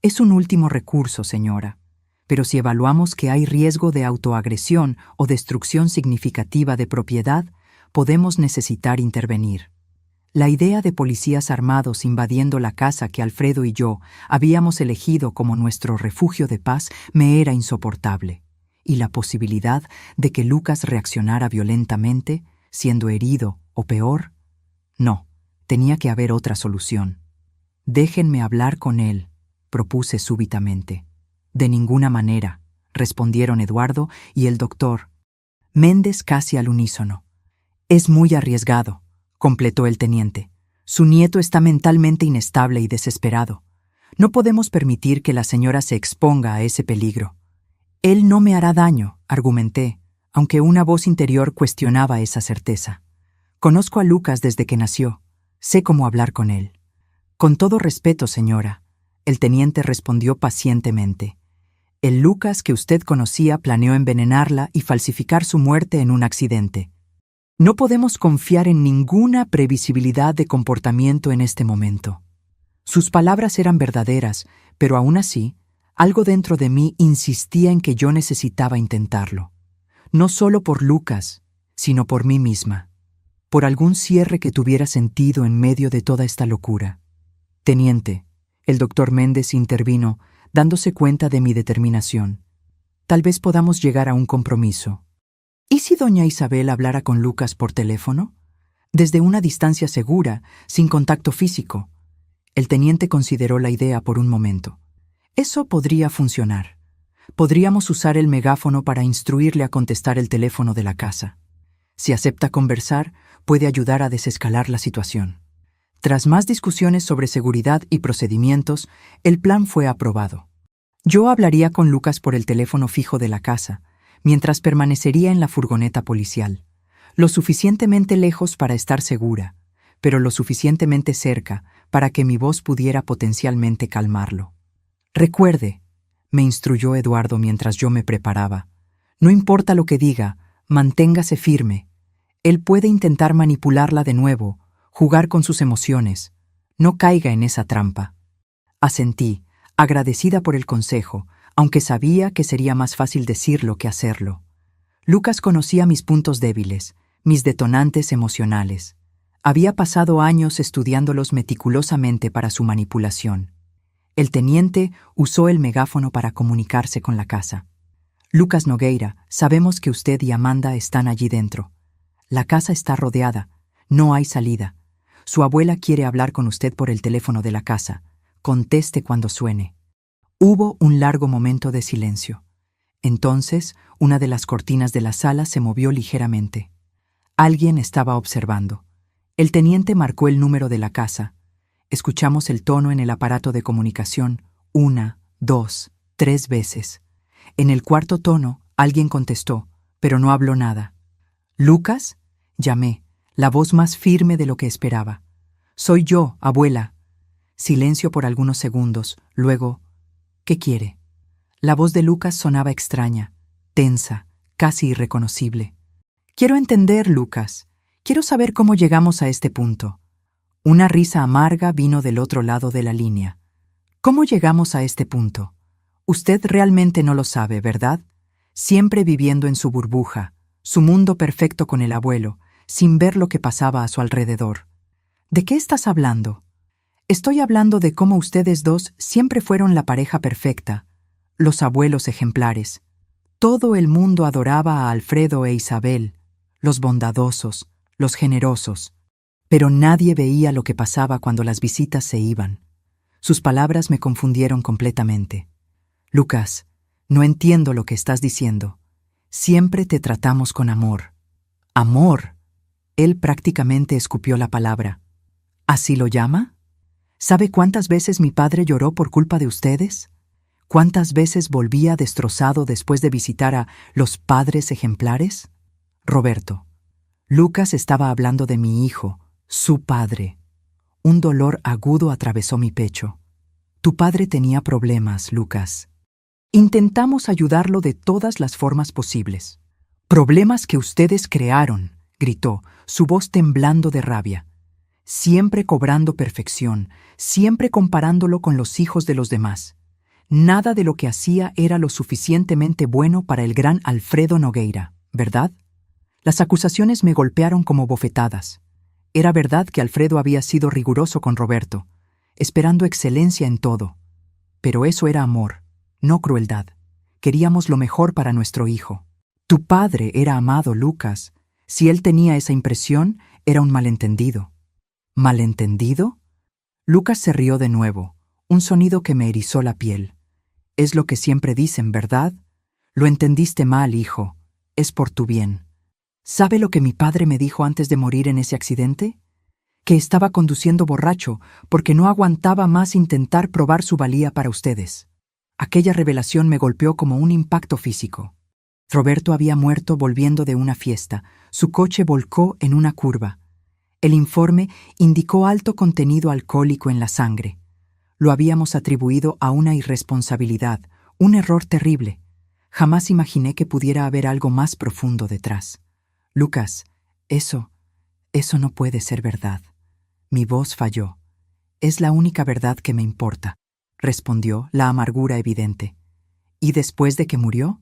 «Es un último recurso, señora, pero si evaluamos que hay riesgo de autoagresión o destrucción significativa de propiedad, podemos necesitar intervenir». La idea de policías armados invadiendo la casa que Alfredo y yo habíamos elegido como nuestro refugio de paz me era insoportable, y la posibilidad de que Lucas reaccionara violentamente, siendo herido o peor, no, tenía que haber otra solución. «Déjenme hablar con él», propuse súbitamente. «De ninguna manera», respondieron Eduardo y el doctor Méndez casi al unísono. «Es muy arriesgado», completó el teniente. «Su nieto está mentalmente inestable y desesperado. No podemos permitir que la señora se exponga a ese peligro». «Él no me hará daño», argumenté, aunque una voz interior cuestionaba esa certeza. «Conozco a Lucas desde que nació. Sé cómo hablar con él». «Con todo respeto, señora», el teniente respondió pacientemente. «El Lucas que usted conocía planeó envenenarla y falsificar su muerte en un accidente. No podemos confiar en ninguna previsibilidad de comportamiento en este momento». Sus palabras eran verdaderas, pero aún así, algo dentro de mí insistía en que yo necesitaba intentarlo. No solo por Lucas, sino por mí misma. Por algún cierre que tuviera sentido en medio de toda esta locura. «Teniente», el doctor Méndez intervino, dándose cuenta de mi determinación. «Tal vez podamos llegar a un compromiso. ¿Y si doña Isabel hablara con Lucas por teléfono? Desde una distancia segura, sin contacto físico». El teniente consideró la idea por un momento. «Eso podría funcionar. Podríamos usar el megáfono para instruirle a contestar el teléfono de la casa. Si acepta conversar, puede ayudar a desescalar la situación». Tras más discusiones sobre seguridad y procedimientos, el plan fue aprobado. Yo hablaría con Lucas por el teléfono fijo de la casa, mientras permanecería en la furgoneta policial, lo suficientemente lejos para estar segura, pero lo suficientemente cerca para que mi voz pudiera potencialmente calmarlo. «Recuerde», me instruyó Eduardo mientras yo me preparaba, «no importa lo que diga, manténgase firme. Él puede intentar manipularla de nuevo, jugar con sus emociones. No caiga en esa trampa». Asentí, agradecida por el consejo, aunque sabía que sería más fácil decirlo que hacerlo. Lucas conocía mis puntos débiles, mis detonantes emocionales. Había pasado años estudiándolos meticulosamente para su manipulación. El teniente usó el megáfono para comunicarse con la casa. Lucas Nogueira, sabemos que usted y Amanda están allí dentro. La casa está rodeada. No hay salida. Su abuela quiere hablar con usted por el teléfono de la casa. Conteste cuando suene. Hubo un largo momento de silencio. Entonces, una de las cortinas de la sala se movió ligeramente. Alguien estaba observando. El teniente marcó el número de la casa. Escuchamos el tono en el aparato de comunicación 1, 2, 3 veces. En el cuarto tono, alguien contestó, pero no habló nada. «¿Lucas?», llamé, la voz más firme de lo que esperaba. «Soy yo, abuela». Silencio por algunos segundos, luego, «¿Qué quiere?». La voz de Lucas sonaba extraña, tensa, casi irreconocible. «Quiero entender, Lucas. Quiero saber cómo llegamos a este punto». Una risa amarga vino del otro lado de la línea. «¿Cómo llegamos a este punto? Usted realmente no lo sabe, ¿verdad? Siempre viviendo en su burbuja, su mundo perfecto con el abuelo, sin ver lo que pasaba a su alrededor». «¿De qué estás hablando?». «Estoy hablando de cómo ustedes dos siempre fueron la pareja perfecta, los abuelos ejemplares. Todo el mundo adoraba a Alfredo e Isabel, los bondadosos, los generosos. Pero nadie veía lo que pasaba cuando las visitas se iban». Sus palabras me confundieron completamente. «Lucas, no entiendo lo que estás diciendo. Siempre te tratamos con amor». «¿Amor?». Él prácticamente escupió la palabra. «¿Así lo llama? ¿Sabe cuántas veces mi padre lloró por culpa de ustedes? ¿Cuántas veces volvía destrozado después de visitar a los padres ejemplares?». «Roberto, Lucas estaba hablando de mi hijo, su padre». Un dolor agudo atravesó mi pecho. «Tu padre tenía problemas, Lucas. Intentamos ayudarlo de todas las formas posibles». «Problemas que ustedes crearon», gritó, su voz temblando de rabia. «Siempre cobrando perfección, siempre comparándolo con los hijos de los demás. Nada de lo que hacía era lo suficientemente bueno para el gran Alfredo Nogueira, ¿verdad?». Las acusaciones me golpearon como bofetadas. Era verdad que Alfredo había sido riguroso con Roberto, esperando excelencia en todo. Pero eso era amor, no crueldad. Queríamos lo mejor para nuestro hijo. Tu padre era amado, Lucas. Si él tenía esa impresión, era un malentendido. ¿Malentendido? Lucas se rió de nuevo, un sonido que me erizó la piel. «Es lo que siempre dicen, ¿verdad? Lo entendiste mal, hijo. Es por tu bien». ¿Sabe lo que mi padre me dijo antes de morir en ese accidente? Que estaba conduciendo borracho porque no aguantaba más intentar probar su valía para ustedes. Aquella revelación me golpeó como un impacto físico. Roberto había muerto volviendo de una fiesta. Su coche volcó en una curva. El informe indicó alto contenido alcohólico en la sangre. Lo habíamos atribuido a una irresponsabilidad, un error terrible. Jamás imaginé que pudiera haber algo más profundo detrás. «Lucas, eso no puede ser verdad». Mi voz falló. «Es la única verdad que me importa», respondió, la amargura evidente. «¿Y después de que murió?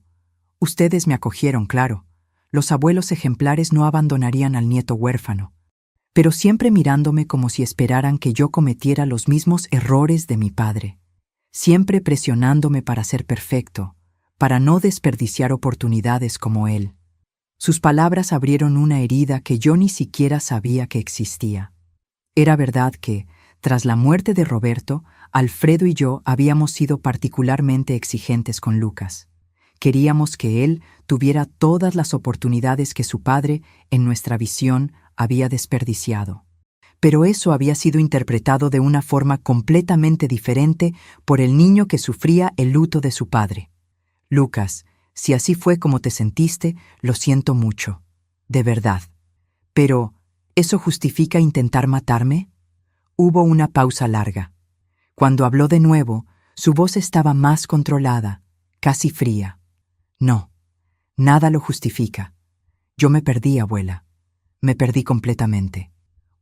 Ustedes me acogieron, claro. Los abuelos ejemplares no abandonarían al nieto huérfano. Pero siempre mirándome como si esperaran que yo cometiera los mismos errores de mi padre. Siempre presionándome para ser perfecto, para no desperdiciar oportunidades como él». Sus palabras abrieron una herida que yo ni siquiera sabía que existía. Era verdad que, tras la muerte de Roberto, Alfredo y yo habíamos sido particularmente exigentes con Lucas. Queríamos que él tuviera todas las oportunidades que su padre, en nuestra visión, había desperdiciado. Pero eso había sido interpretado de una forma completamente diferente por el niño que sufría el luto de su padre. «Lucas, si así fue como te sentiste, lo siento mucho. De verdad. Pero, ¿eso justifica intentar matarme?». Hubo una pausa larga. Cuando habló de nuevo, su voz estaba más controlada, casi fría. «No, nada lo justifica. Yo me perdí, abuela. Me perdí completamente».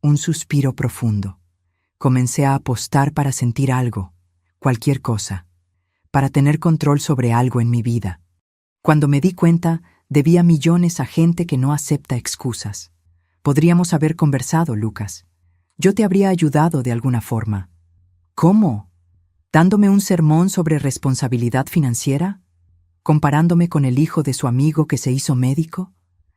Un suspiro profundo. Comencé a apostar para sentir algo, cualquier cosa. para tener control sobre algo en mi vida. Cuando me di cuenta, debía millones a gente que no acepta excusas. Podríamos haber conversado, Lucas. Yo te habría ayudado de alguna forma. ¿Cómo? ¿Dándome un sermón sobre responsabilidad financiera? ¿Comparándome con el hijo de su amigo que se hizo médico?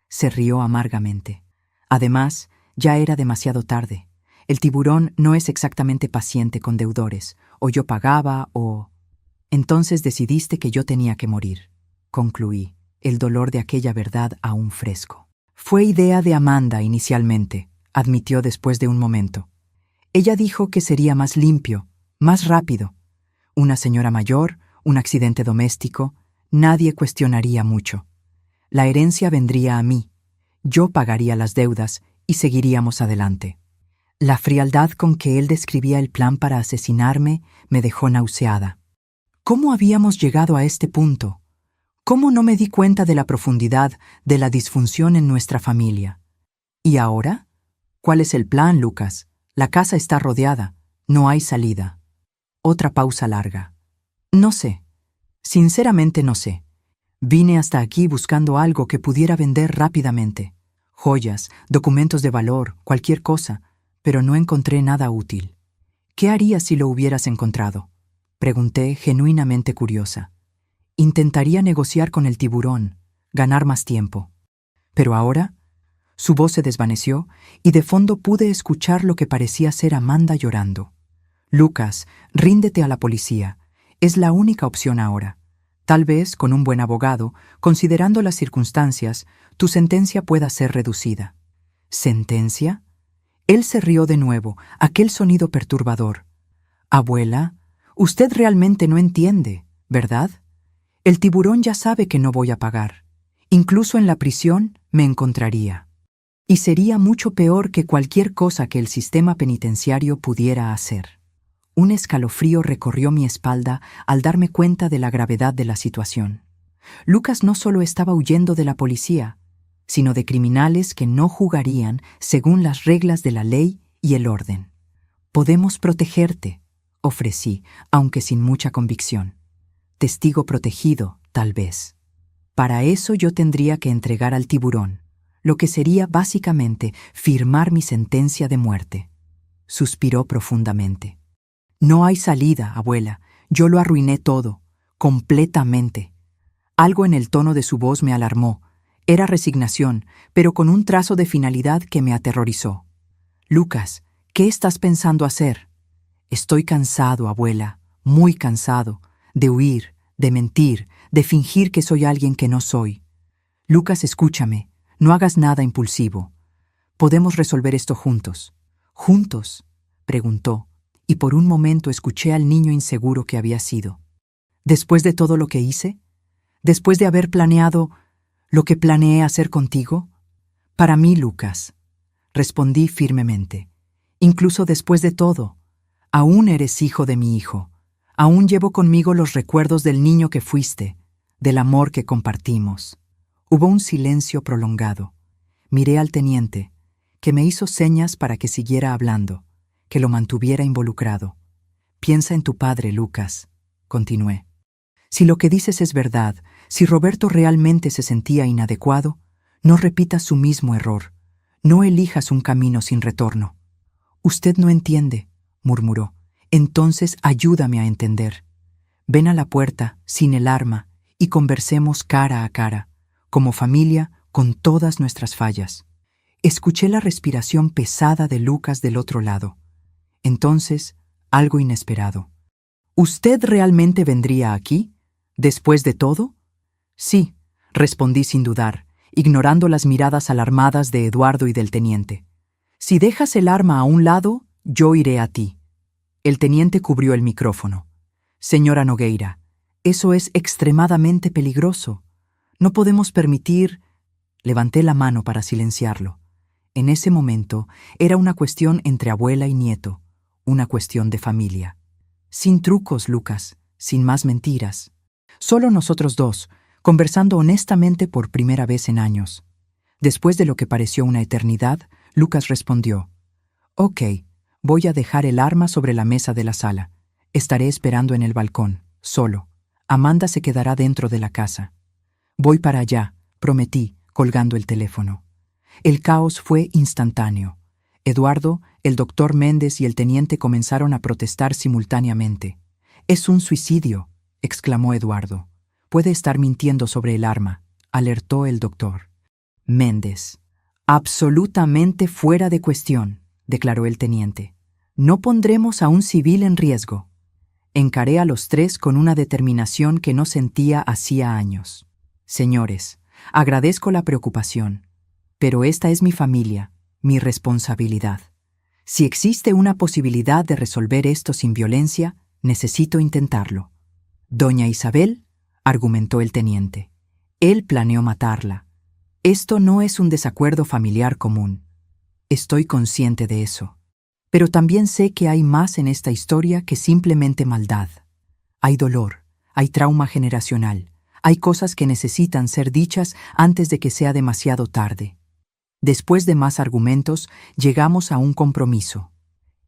Se rió amargamente. Además, ya era demasiado tarde. El tiburón no es exactamente paciente con deudores. O yo pagaba o... Entonces decidiste que yo tenía que morir. Concluí, el dolor de aquella verdad aún fresco. Fue idea de Amanda inicialmente, admitió después de un momento. Ella dijo que sería más limpio, más rápido. Una señora mayor, un accidente doméstico, nadie cuestionaría mucho. La herencia vendría a mí. Yo pagaría las deudas y seguiríamos adelante. La frialdad con que él describía el plan para asesinarme me dejó nauseada. ¿Cómo habíamos llegado a este punto? ¿Cómo no me di cuenta de la profundidad de la disfunción en nuestra familia? ¿Y ahora? ¿Cuál es el plan, Lucas? La casa está rodeada. No hay salida. Otra pausa larga. No sé. Sinceramente no sé. Vine hasta aquí buscando algo que pudiera vender rápidamente. Joyas, documentos de valor, cualquier cosa, pero no encontré nada útil. ¿Qué harías si lo hubieras encontrado? Pregunté, genuinamente curiosa. Intentaría negociar con el tiburón, ganar más tiempo. Pero ahora, su voz se desvaneció y de fondo pude escuchar lo que parecía ser Amanda llorando. Lucas, ríndete a la policía. Es la única opción ahora. Tal vez, con un buen abogado, considerando las circunstancias, tu sentencia pueda ser reducida. ¿Sentencia? Él se rió de nuevo, aquel sonido perturbador. Abuela, usted realmente no entiende, ¿verdad? El tiburón ya sabe que no voy a pagar. Incluso en la prisión me encontraría. Y sería mucho peor que cualquier cosa que el sistema penitenciario pudiera hacer. Un escalofrío recorrió mi espalda al darme cuenta de la gravedad de la situación. Lucas no solo estaba huyendo de la policía, sino de criminales que no jugarían según las reglas de la ley y el orden. Podemos protegerte, ofrecí, aunque sin mucha convicción. Testigo protegido, tal vez. Para eso yo tendría que entregar al tiburón, lo que sería básicamente firmar mi sentencia de muerte. Suspiró profundamente. No hay salida, abuela. Yo lo arruiné todo, completamente. Algo en el tono de su voz me alarmó. Era resignación, pero con un trazo de finalidad que me aterrorizó. Lucas, ¿qué estás pensando hacer? Estoy cansado, abuela, muy cansado, de huir, de mentir, de fingir que soy alguien que no soy. Lucas, escúchame, no hagas nada impulsivo. Podemos resolver esto juntos. ¿Juntos?, preguntó, y por un momento escuché al niño inseguro que había sido. ¿Después de todo lo que hice? ¿Después de haber planeado lo que planeé hacer contigo? Para mí, Lucas, respondí firmemente. Incluso después de todo, aún eres hijo de mi hijo. Aún llevo conmigo los recuerdos del niño que fuiste, del amor que compartimos. Hubo un silencio prolongado. Miré al teniente, que me hizo señas para que siguiera hablando, que lo mantuviera involucrado. Piensa en tu padre, Lucas, continué. Si lo que dices es verdad, si Roberto realmente se sentía inadecuado, no repitas su mismo error. No elijas un camino sin retorno. Usted no entiende, murmuró. Entonces ayúdame a entender. Ven a la puerta, sin el arma, y conversemos cara a cara, como familia, con todas nuestras fallas. Escuché la respiración pesada de Lucas del otro lado. Entonces, algo inesperado. ¿Usted realmente vendría aquí? ¿Después de todo? Sí, respondí sin dudar, ignorando las miradas alarmadas de Eduardo y del teniente. Si dejas el arma a un lado, yo iré a ti. El teniente cubrió el micrófono. Señora Nogueira, eso es extremadamente peligroso. No podemos permitir... Levanté la mano para silenciarlo. En ese momento era una cuestión entre abuela y nieto, una cuestión de familia. Sin trucos, Lucas, sin más mentiras. Solo nosotros dos, conversando honestamente por primera vez en años. Después de lo que pareció una eternidad, Lucas respondió: «Ok, voy a dejar el arma sobre la mesa de la sala. Estaré esperando en el balcón, solo. Amanda se quedará dentro de la casa. Voy para allá, prometí, colgando el teléfono. El caos fue instantáneo. Eduardo, el doctor Méndez y el teniente comenzaron a protestar simultáneamente. «Es un suicidio», exclamó Eduardo. «Puede estar mintiendo sobre el arma», alertó el doctor. Méndez. «Absolutamente fuera de cuestión», declaró el teniente. «No pondremos a un civil en riesgo». Encaré a los tres con una determinación que no sentía hacía años. «Señores, agradezco la preocupación, pero esta es mi familia, mi responsabilidad. Si existe una posibilidad de resolver esto sin violencia, necesito intentarlo». «Doña Isabel», argumentó el teniente. «Él planeó matarla. Esto no es un desacuerdo familiar común. Estoy consciente de eso. Pero también sé que hay más en esta historia que simplemente maldad. Hay dolor, hay trauma generacional, hay cosas que necesitan ser dichas antes de que sea demasiado tarde». Después de más argumentos, llegamos a un compromiso.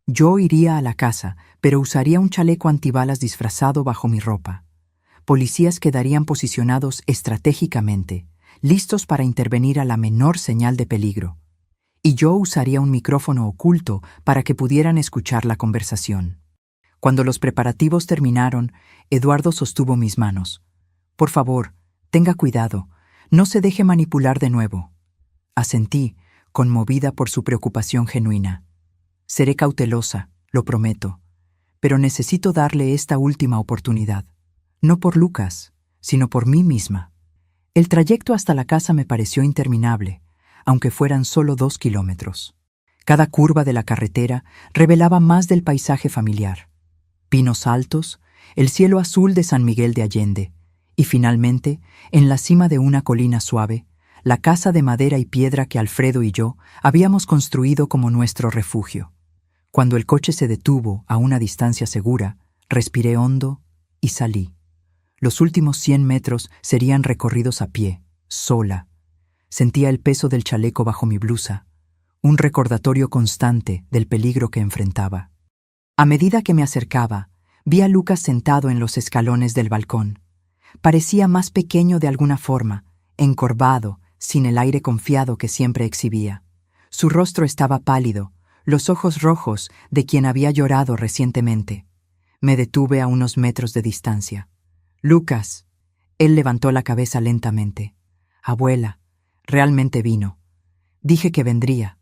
Yo iría a la casa, pero usaría un chaleco antibalas disfrazado bajo mi ropa. Policías quedarían posicionados estratégicamente, listos para intervenir a la menor señal de peligro. Y yo usaría un micrófono oculto para que pudieran escuchar la conversación. Cuando los preparativos terminaron, Eduardo sostuvo mis manos. «Por favor, tenga cuidado, no se deje manipular de nuevo». Asentí, conmovida por su preocupación genuina. «Seré cautelosa, lo prometo, pero necesito darle esta última oportunidad. No por Lucas, sino por mí misma». El trayecto hasta la casa me pareció interminable, aunque fueran solo 2 kilómetros. Cada curva de la carretera revelaba más del paisaje familiar. Pinos altos, el cielo azul de San Miguel de Allende, y finalmente, en la cima de una colina suave, la casa de madera y piedra que Alfredo y yo habíamos construido como nuestro refugio. Cuando el coche se detuvo a una distancia segura, respiré hondo y salí. Los últimos 100 metros serían recorridos a pie, sola. Sentía el peso del chaleco bajo mi blusa, un recordatorio constante del peligro que enfrentaba. A medida que me acercaba, vi a Lucas sentado en los escalones del balcón. Parecía más pequeño de alguna forma, encorvado, sin el aire confiado que siempre exhibía. Su rostro estaba pálido, los ojos rojos de quien había llorado recientemente. Me detuve a unos metros de distancia. «Lucas». Él levantó la cabeza lentamente. «Abuela, realmente vino. Dije que vendría».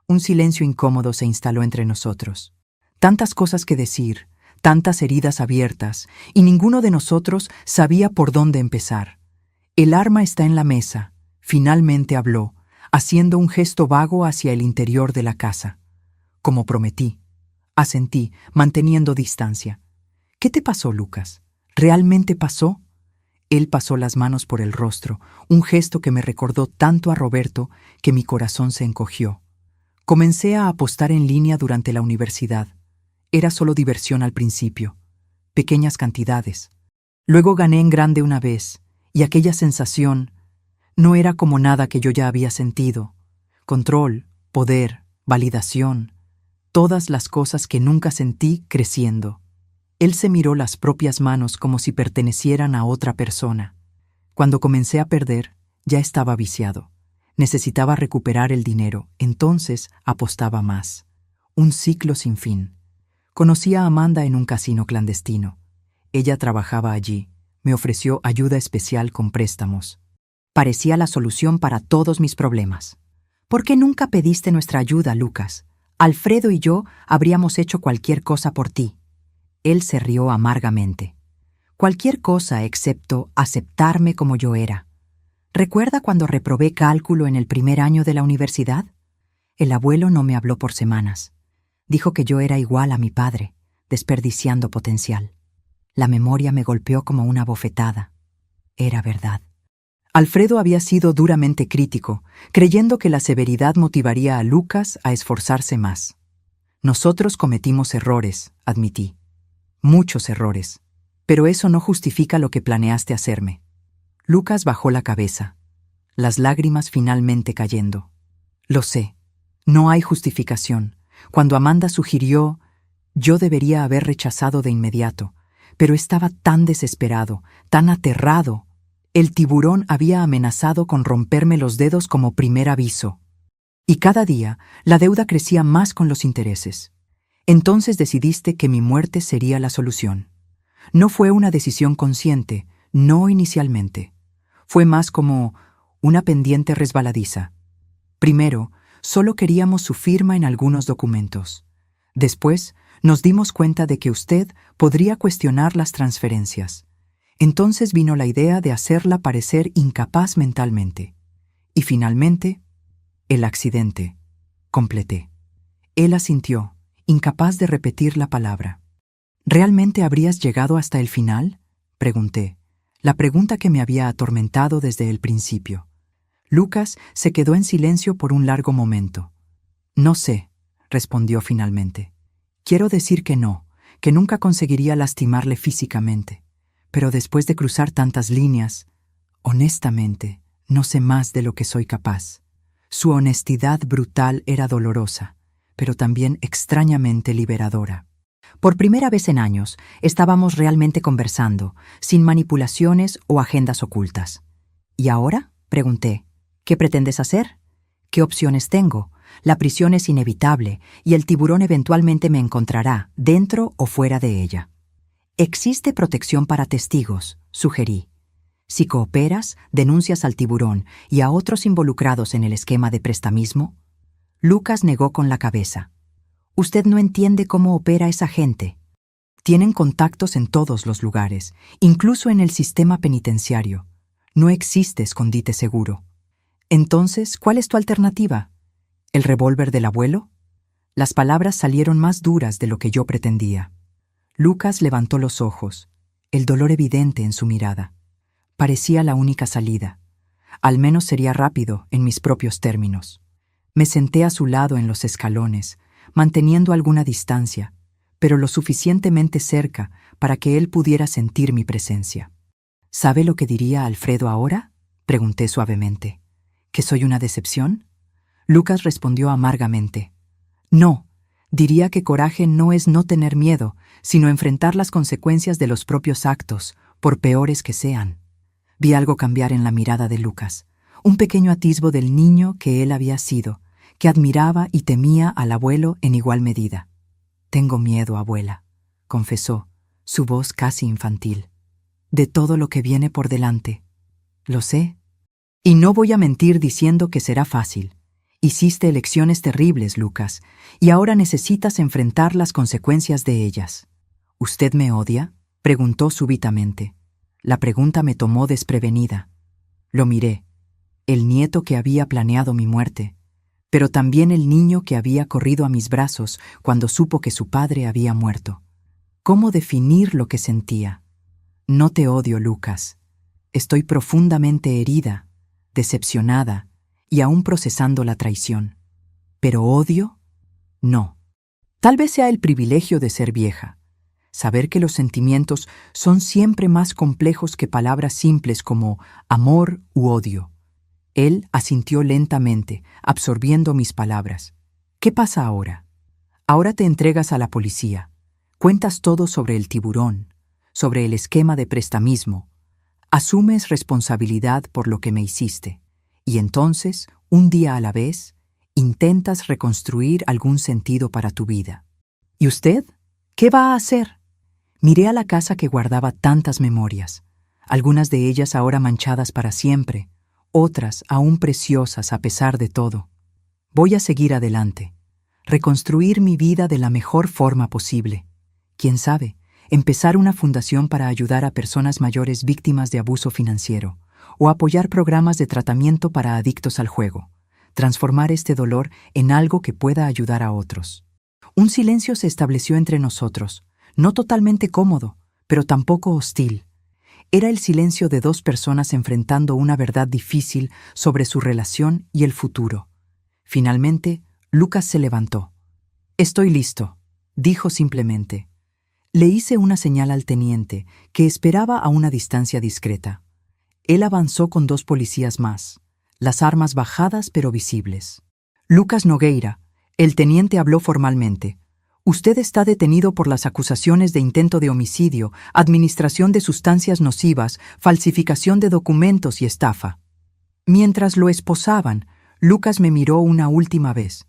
Un silencio incómodo se instaló entre nosotros. Tantas cosas que decir, tantas heridas abiertas, y ninguno de nosotros sabía por dónde empezar. «El arma está en la mesa», finalmente habló, haciendo un gesto vago hacia el interior de la casa. «Como prometí». Asentí, manteniendo distancia. «¿Qué te pasó, Lucas? ¿Realmente pasó?». Él pasó las manos por el rostro, un gesto que me recordó tanto a Roberto que mi corazón se encogió. Comencé a apostar en línea durante la universidad. Era solo diversión al principio, pequeñas cantidades. Luego gané en grande una vez, y aquella sensación no era como nada que yo ya había sentido. Control, poder, validación, todas las cosas que nunca sentí creciendo. Él se miró las propias manos como si pertenecieran a otra persona. Cuando comencé a perder, ya estaba viciado. Necesitaba recuperar el dinero, entonces apostaba más. Un ciclo sin fin. Conocí a Amanda en un casino clandestino. Ella trabajaba allí. Me ofreció ayuda especial con préstamos. Parecía la solución para todos mis problemas. «¿Por qué nunca pediste nuestra ayuda, Lucas? Alfredo y yo habríamos hecho cualquier cosa por ti». Él se rió amargamente. «Cualquier cosa excepto aceptarme como yo era. ¿Recuerda cuando reprobé cálculo en el primer año de la universidad? El abuelo no me habló por semanas. Dijo que yo era igual a mi padre, desperdiciando potencial. La memoria me golpeó como una bofetada. Era verdad. Alfredo había sido duramente crítico, creyendo que la severidad motivaría a Lucas a esforzarse más. Nosotros cometimos errores, admití. Muchos errores. Pero eso no justifica lo que planeaste hacerme». Lucas bajó la cabeza, las lágrimas finalmente cayendo. «Lo sé. No hay justificación. Cuando Amanda sugirió, yo debería haber rechazado de inmediato, pero estaba tan desesperado, tan aterrado. El tiburón había amenazado con romperme los dedos como primer aviso. Y cada día la deuda crecía más con los intereses. Entonces decidiste que mi muerte sería la solución. No fue una decisión consciente, no inicialmente. Fue más como una pendiente resbaladiza. Primero, solo queríamos su firma en algunos documentos. Después, nos dimos cuenta de que usted podría cuestionar las transferencias. Entonces vino la idea de hacerla parecer incapaz mentalmente. Y finalmente, el accidente. Completé. Él asintió, incapaz de repetir la palabra. ¿Realmente habrías llegado hasta el final?, pregunté, la pregunta que me había atormentado desde el principio. Lucas se quedó en silencio por un largo momento. No sé, respondió finalmente. Quiero decir que no, que nunca conseguiría lastimarle físicamente. Pero después de cruzar tantas líneas, honestamente, no sé más de lo que soy capaz. Su honestidad brutal era dolorosa, pero también extrañamente liberadora. Por primera vez en años, estábamos realmente conversando, sin manipulaciones o agendas ocultas. ¿Y ahora?, pregunté. ¿Qué pretendes hacer? ¿Qué opciones tengo? La prisión es inevitable y el tiburón eventualmente me encontrará, dentro o fuera de ella. Existe protección para testigos, sugerí. Si cooperas, denuncias al tiburón y a otros involucrados en el esquema de prestamismo. Lucas negó con la cabeza. Usted no entiende cómo opera esa gente. Tienen contactos en todos los lugares, incluso en el sistema penitenciario. No existe escondite seguro. Entonces, ¿cuál es tu alternativa? ¿El revólver del abuelo? Las palabras salieron más duras de lo que yo pretendía. Lucas levantó los ojos, el dolor evidente en su mirada. Parecía la única salida. Al menos sería rápido, en mis propios términos. Me senté a su lado en los escalones, manteniendo alguna distancia, pero lo suficientemente cerca para que él pudiera sentir mi presencia. ¿Sabe lo que diría Alfredo ahora?, pregunté suavemente. ¿Que soy una decepción? Lucas respondió amargamente. No, diría que coraje no es no tener miedo, sino enfrentar las consecuencias de los propios actos, por peores que sean. Vi algo cambiar en la mirada de Lucas, un pequeño atisbo del niño que él había sido, que admiraba y temía al abuelo en igual medida. Tengo miedo, abuela, confesó, su voz casi infantil. De todo lo que viene por delante. Lo sé. Y no voy a mentir diciendo que será fácil. Hiciste elecciones terribles, Lucas, y ahora necesitas enfrentar las consecuencias de ellas. ¿Usted me odia?, preguntó súbitamente. La pregunta me tomó desprevenida. Lo miré. El nieto que había planeado mi muerte, pero también el niño que había corrido a mis brazos cuando supo que su padre había muerto. ¿Cómo definir lo que sentía? No te odio, Lucas. Estoy profundamente herida, decepcionada y aún procesando la traición. ¿Pero odio? No. Tal vez sea el privilegio de ser vieja. Saber que los sentimientos son siempre más complejos que palabras simples como amor u odio. Él asintió lentamente, absorbiendo mis palabras. ¿Qué pasa ahora? Ahora te entregas a la policía. Cuentas todo sobre el tiburón, sobre el esquema de prestamismo. Asumes responsabilidad por lo que me hiciste. Y entonces, un día a la vez, intentas reconstruir algún sentido para tu vida. ¿Y usted? ¿Qué va a hacer? Miré a la casa que guardaba tantas memorias, algunas de ellas ahora manchadas para siempre, otras aún preciosas a pesar de todo. Voy a seguir adelante, reconstruir mi vida de la mejor forma posible. Quién sabe, empezar una fundación para ayudar a personas mayores víctimas de abuso financiero, o apoyar programas de tratamiento para adictos al juego, transformar este dolor en algo que pueda ayudar a otros. Un silencio se estableció entre nosotros, no totalmente cómodo, pero tampoco hostil. Era el silencio de dos personas enfrentando una verdad difícil sobre su relación y el futuro. Finalmente, Lucas se levantó. «Estoy listo», dijo simplemente. Le hice una señal al teniente, que esperaba a una distancia discreta. Él avanzó con 2 policías más, las armas bajadas pero visibles. «Lucas Nogueira», el teniente habló formalmente. Usted está detenido por las acusaciones de intento de homicidio, administración de sustancias nocivas, falsificación de documentos y estafa. Mientras lo esposaban, Lucas me miró una última vez.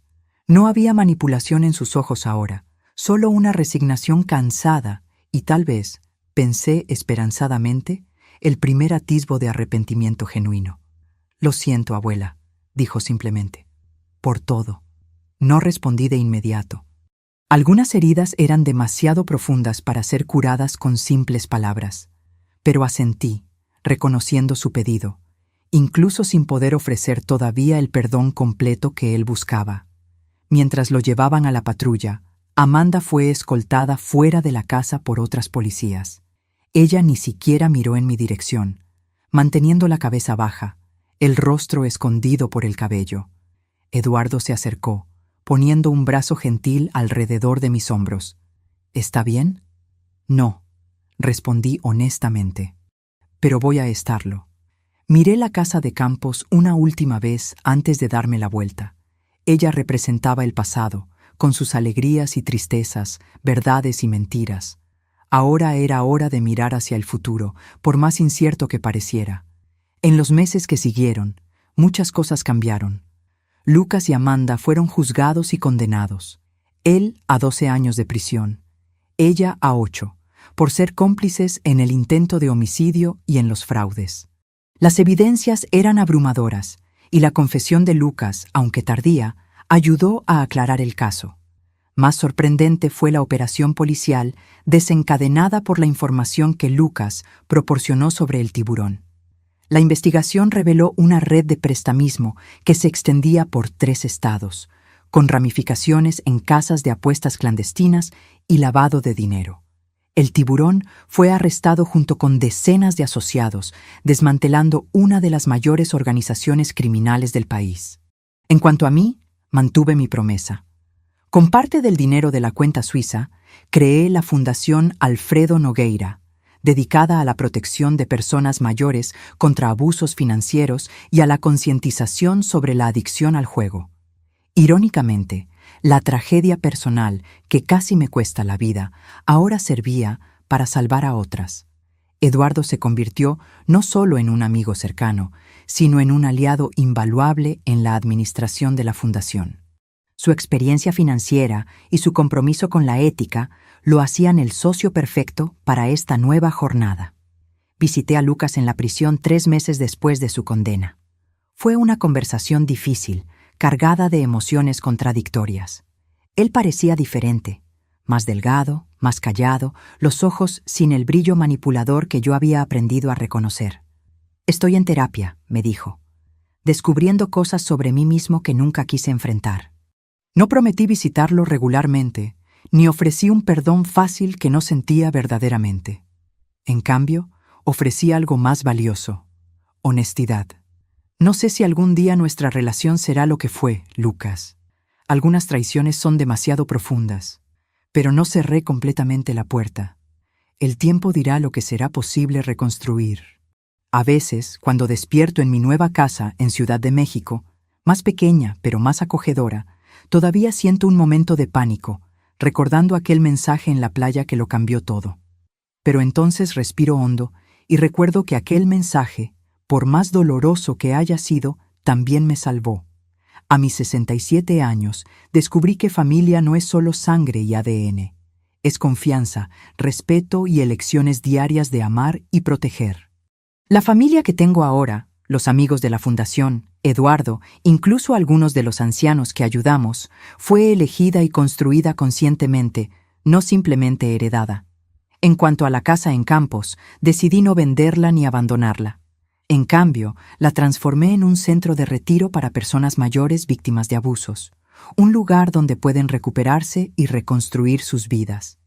No había manipulación en sus ojos ahora, solo una resignación cansada y tal vez, pensé esperanzadamente, el primer atisbo de arrepentimiento genuino. «Lo siento, abuela», dijo simplemente. «Por todo». No respondí de inmediato. Algunas heridas eran demasiado profundas para ser curadas con simples palabras, pero asentí, reconociendo su pedido, incluso sin poder ofrecer todavía el perdón completo que él buscaba. Mientras lo llevaban a la patrulla, Amanda fue escoltada fuera de la casa por otras policías. Ella ni siquiera miró en mi dirección, manteniendo la cabeza baja, el rostro escondido por el cabello. Eduardo se acercó, poniendo un brazo gentil alrededor de mis hombros. «¿Está bien?» «No», respondí honestamente. «Pero voy a estarlo». Miré la casa de Campos una última vez antes de darme la vuelta. Ella representaba el pasado, con sus alegrías y tristezas, verdades y mentiras. Ahora era hora de mirar hacia el futuro, por más incierto que pareciera. En los meses que siguieron, muchas cosas cambiaron. Lucas y Amanda fueron juzgados y condenados. Él a 12 años de prisión, ella a 8, por ser cómplices en el intento de homicidio y en los fraudes. Las evidencias eran abrumadoras, y la confesión de Lucas, aunque tardía, ayudó a aclarar el caso. Más sorprendente fue la operación policial desencadenada por la información que Lucas proporcionó sobre el tiburón. La investigación reveló una red de prestamismo que se extendía por 3 estados, con ramificaciones en casas de apuestas clandestinas y lavado de dinero. El tiburón fue arrestado junto con decenas de asociados, desmantelando una de las mayores organizaciones criminales del país. En cuanto a mí, mantuve mi promesa. Con parte del dinero de la cuenta suiza, creé la Fundación Alfredo Nogueira, dedicada a la protección de personas mayores contra abusos financieros y a la concientización sobre la adicción al juego. Irónicamente, la tragedia personal, que casi me cuesta la vida, ahora servía para salvar a otras. Eduardo se convirtió no solo en un amigo cercano, sino en un aliado invaluable en la administración de la fundación. Su experiencia financiera y su compromiso con la ética lo hacían el socio perfecto para esta nueva jornada. Visité a Lucas en la prisión 3 meses después de su condena. Fue una conversación difícil, cargada de emociones contradictorias. Él parecía diferente, más delgado, más callado, los ojos sin el brillo manipulador que yo había aprendido a reconocer. «Estoy en terapia», me dijo, descubriendo cosas sobre mí mismo que nunca quise enfrentar. No prometí visitarlo regularmente, ni ofrecí un perdón fácil que no sentía verdaderamente. En cambio, ofrecí algo más valioso: honestidad. No sé si algún día nuestra relación será lo que fue, Lucas. Algunas traiciones son demasiado profundas, pero no cerré completamente la puerta. El tiempo dirá lo que será posible reconstruir. A veces, cuando despierto en mi nueva casa en Ciudad de México, más pequeña pero más acogedora, todavía siento un momento de pánico, recordando aquel mensaje en la playa que lo cambió todo. Pero entonces respiro hondo y recuerdo que aquel mensaje, por más doloroso que haya sido, también me salvó. A mis 67 años, descubrí que familia no es solo sangre y ADN. Es confianza, respeto y elecciones diarias de amar y proteger. La familia que tengo ahora, los amigos de la Fundación, Eduardo, incluso algunos de los ancianos que ayudamos, fue elegida y construida conscientemente, no simplemente heredada. En cuanto a la casa en Campos, decidí no venderla ni abandonarla. En cambio, la transformé en un centro de retiro para personas mayores víctimas de abusos, un lugar donde pueden recuperarse y reconstruir sus vidas.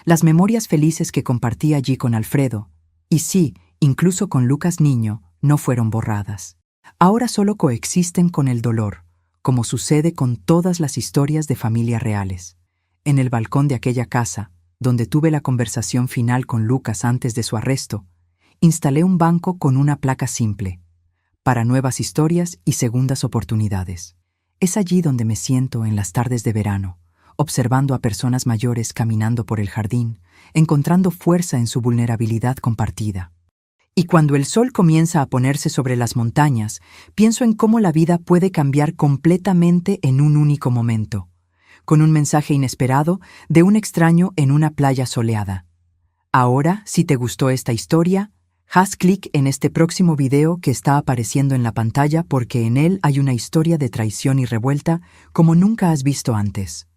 Las memorias felices que compartí allí con Alfredo, y sí, incluso con Lucas niño, no fueron borradas. Ahora solo coexisten con el dolor, como sucede con todas las historias de familias reales. En el balcón de aquella casa, donde tuve la conversación final con Lucas antes de su arresto, instalé un banco con una placa simple: para nuevas historias y segundas oportunidades. Es allí donde me siento en las tardes de verano, observando a personas mayores caminando por el jardín, encontrando fuerza en su vulnerabilidad compartida. Y cuando el sol comienza a ponerse sobre las montañas, pienso en cómo la vida puede cambiar completamente en un único momento, con un mensaje inesperado de un extraño en una playa soleada. Ahora, si te gustó esta historia, haz clic en este próximo video que está apareciendo en la pantalla porque en él hay una historia de traición y revuelta como nunca has visto antes.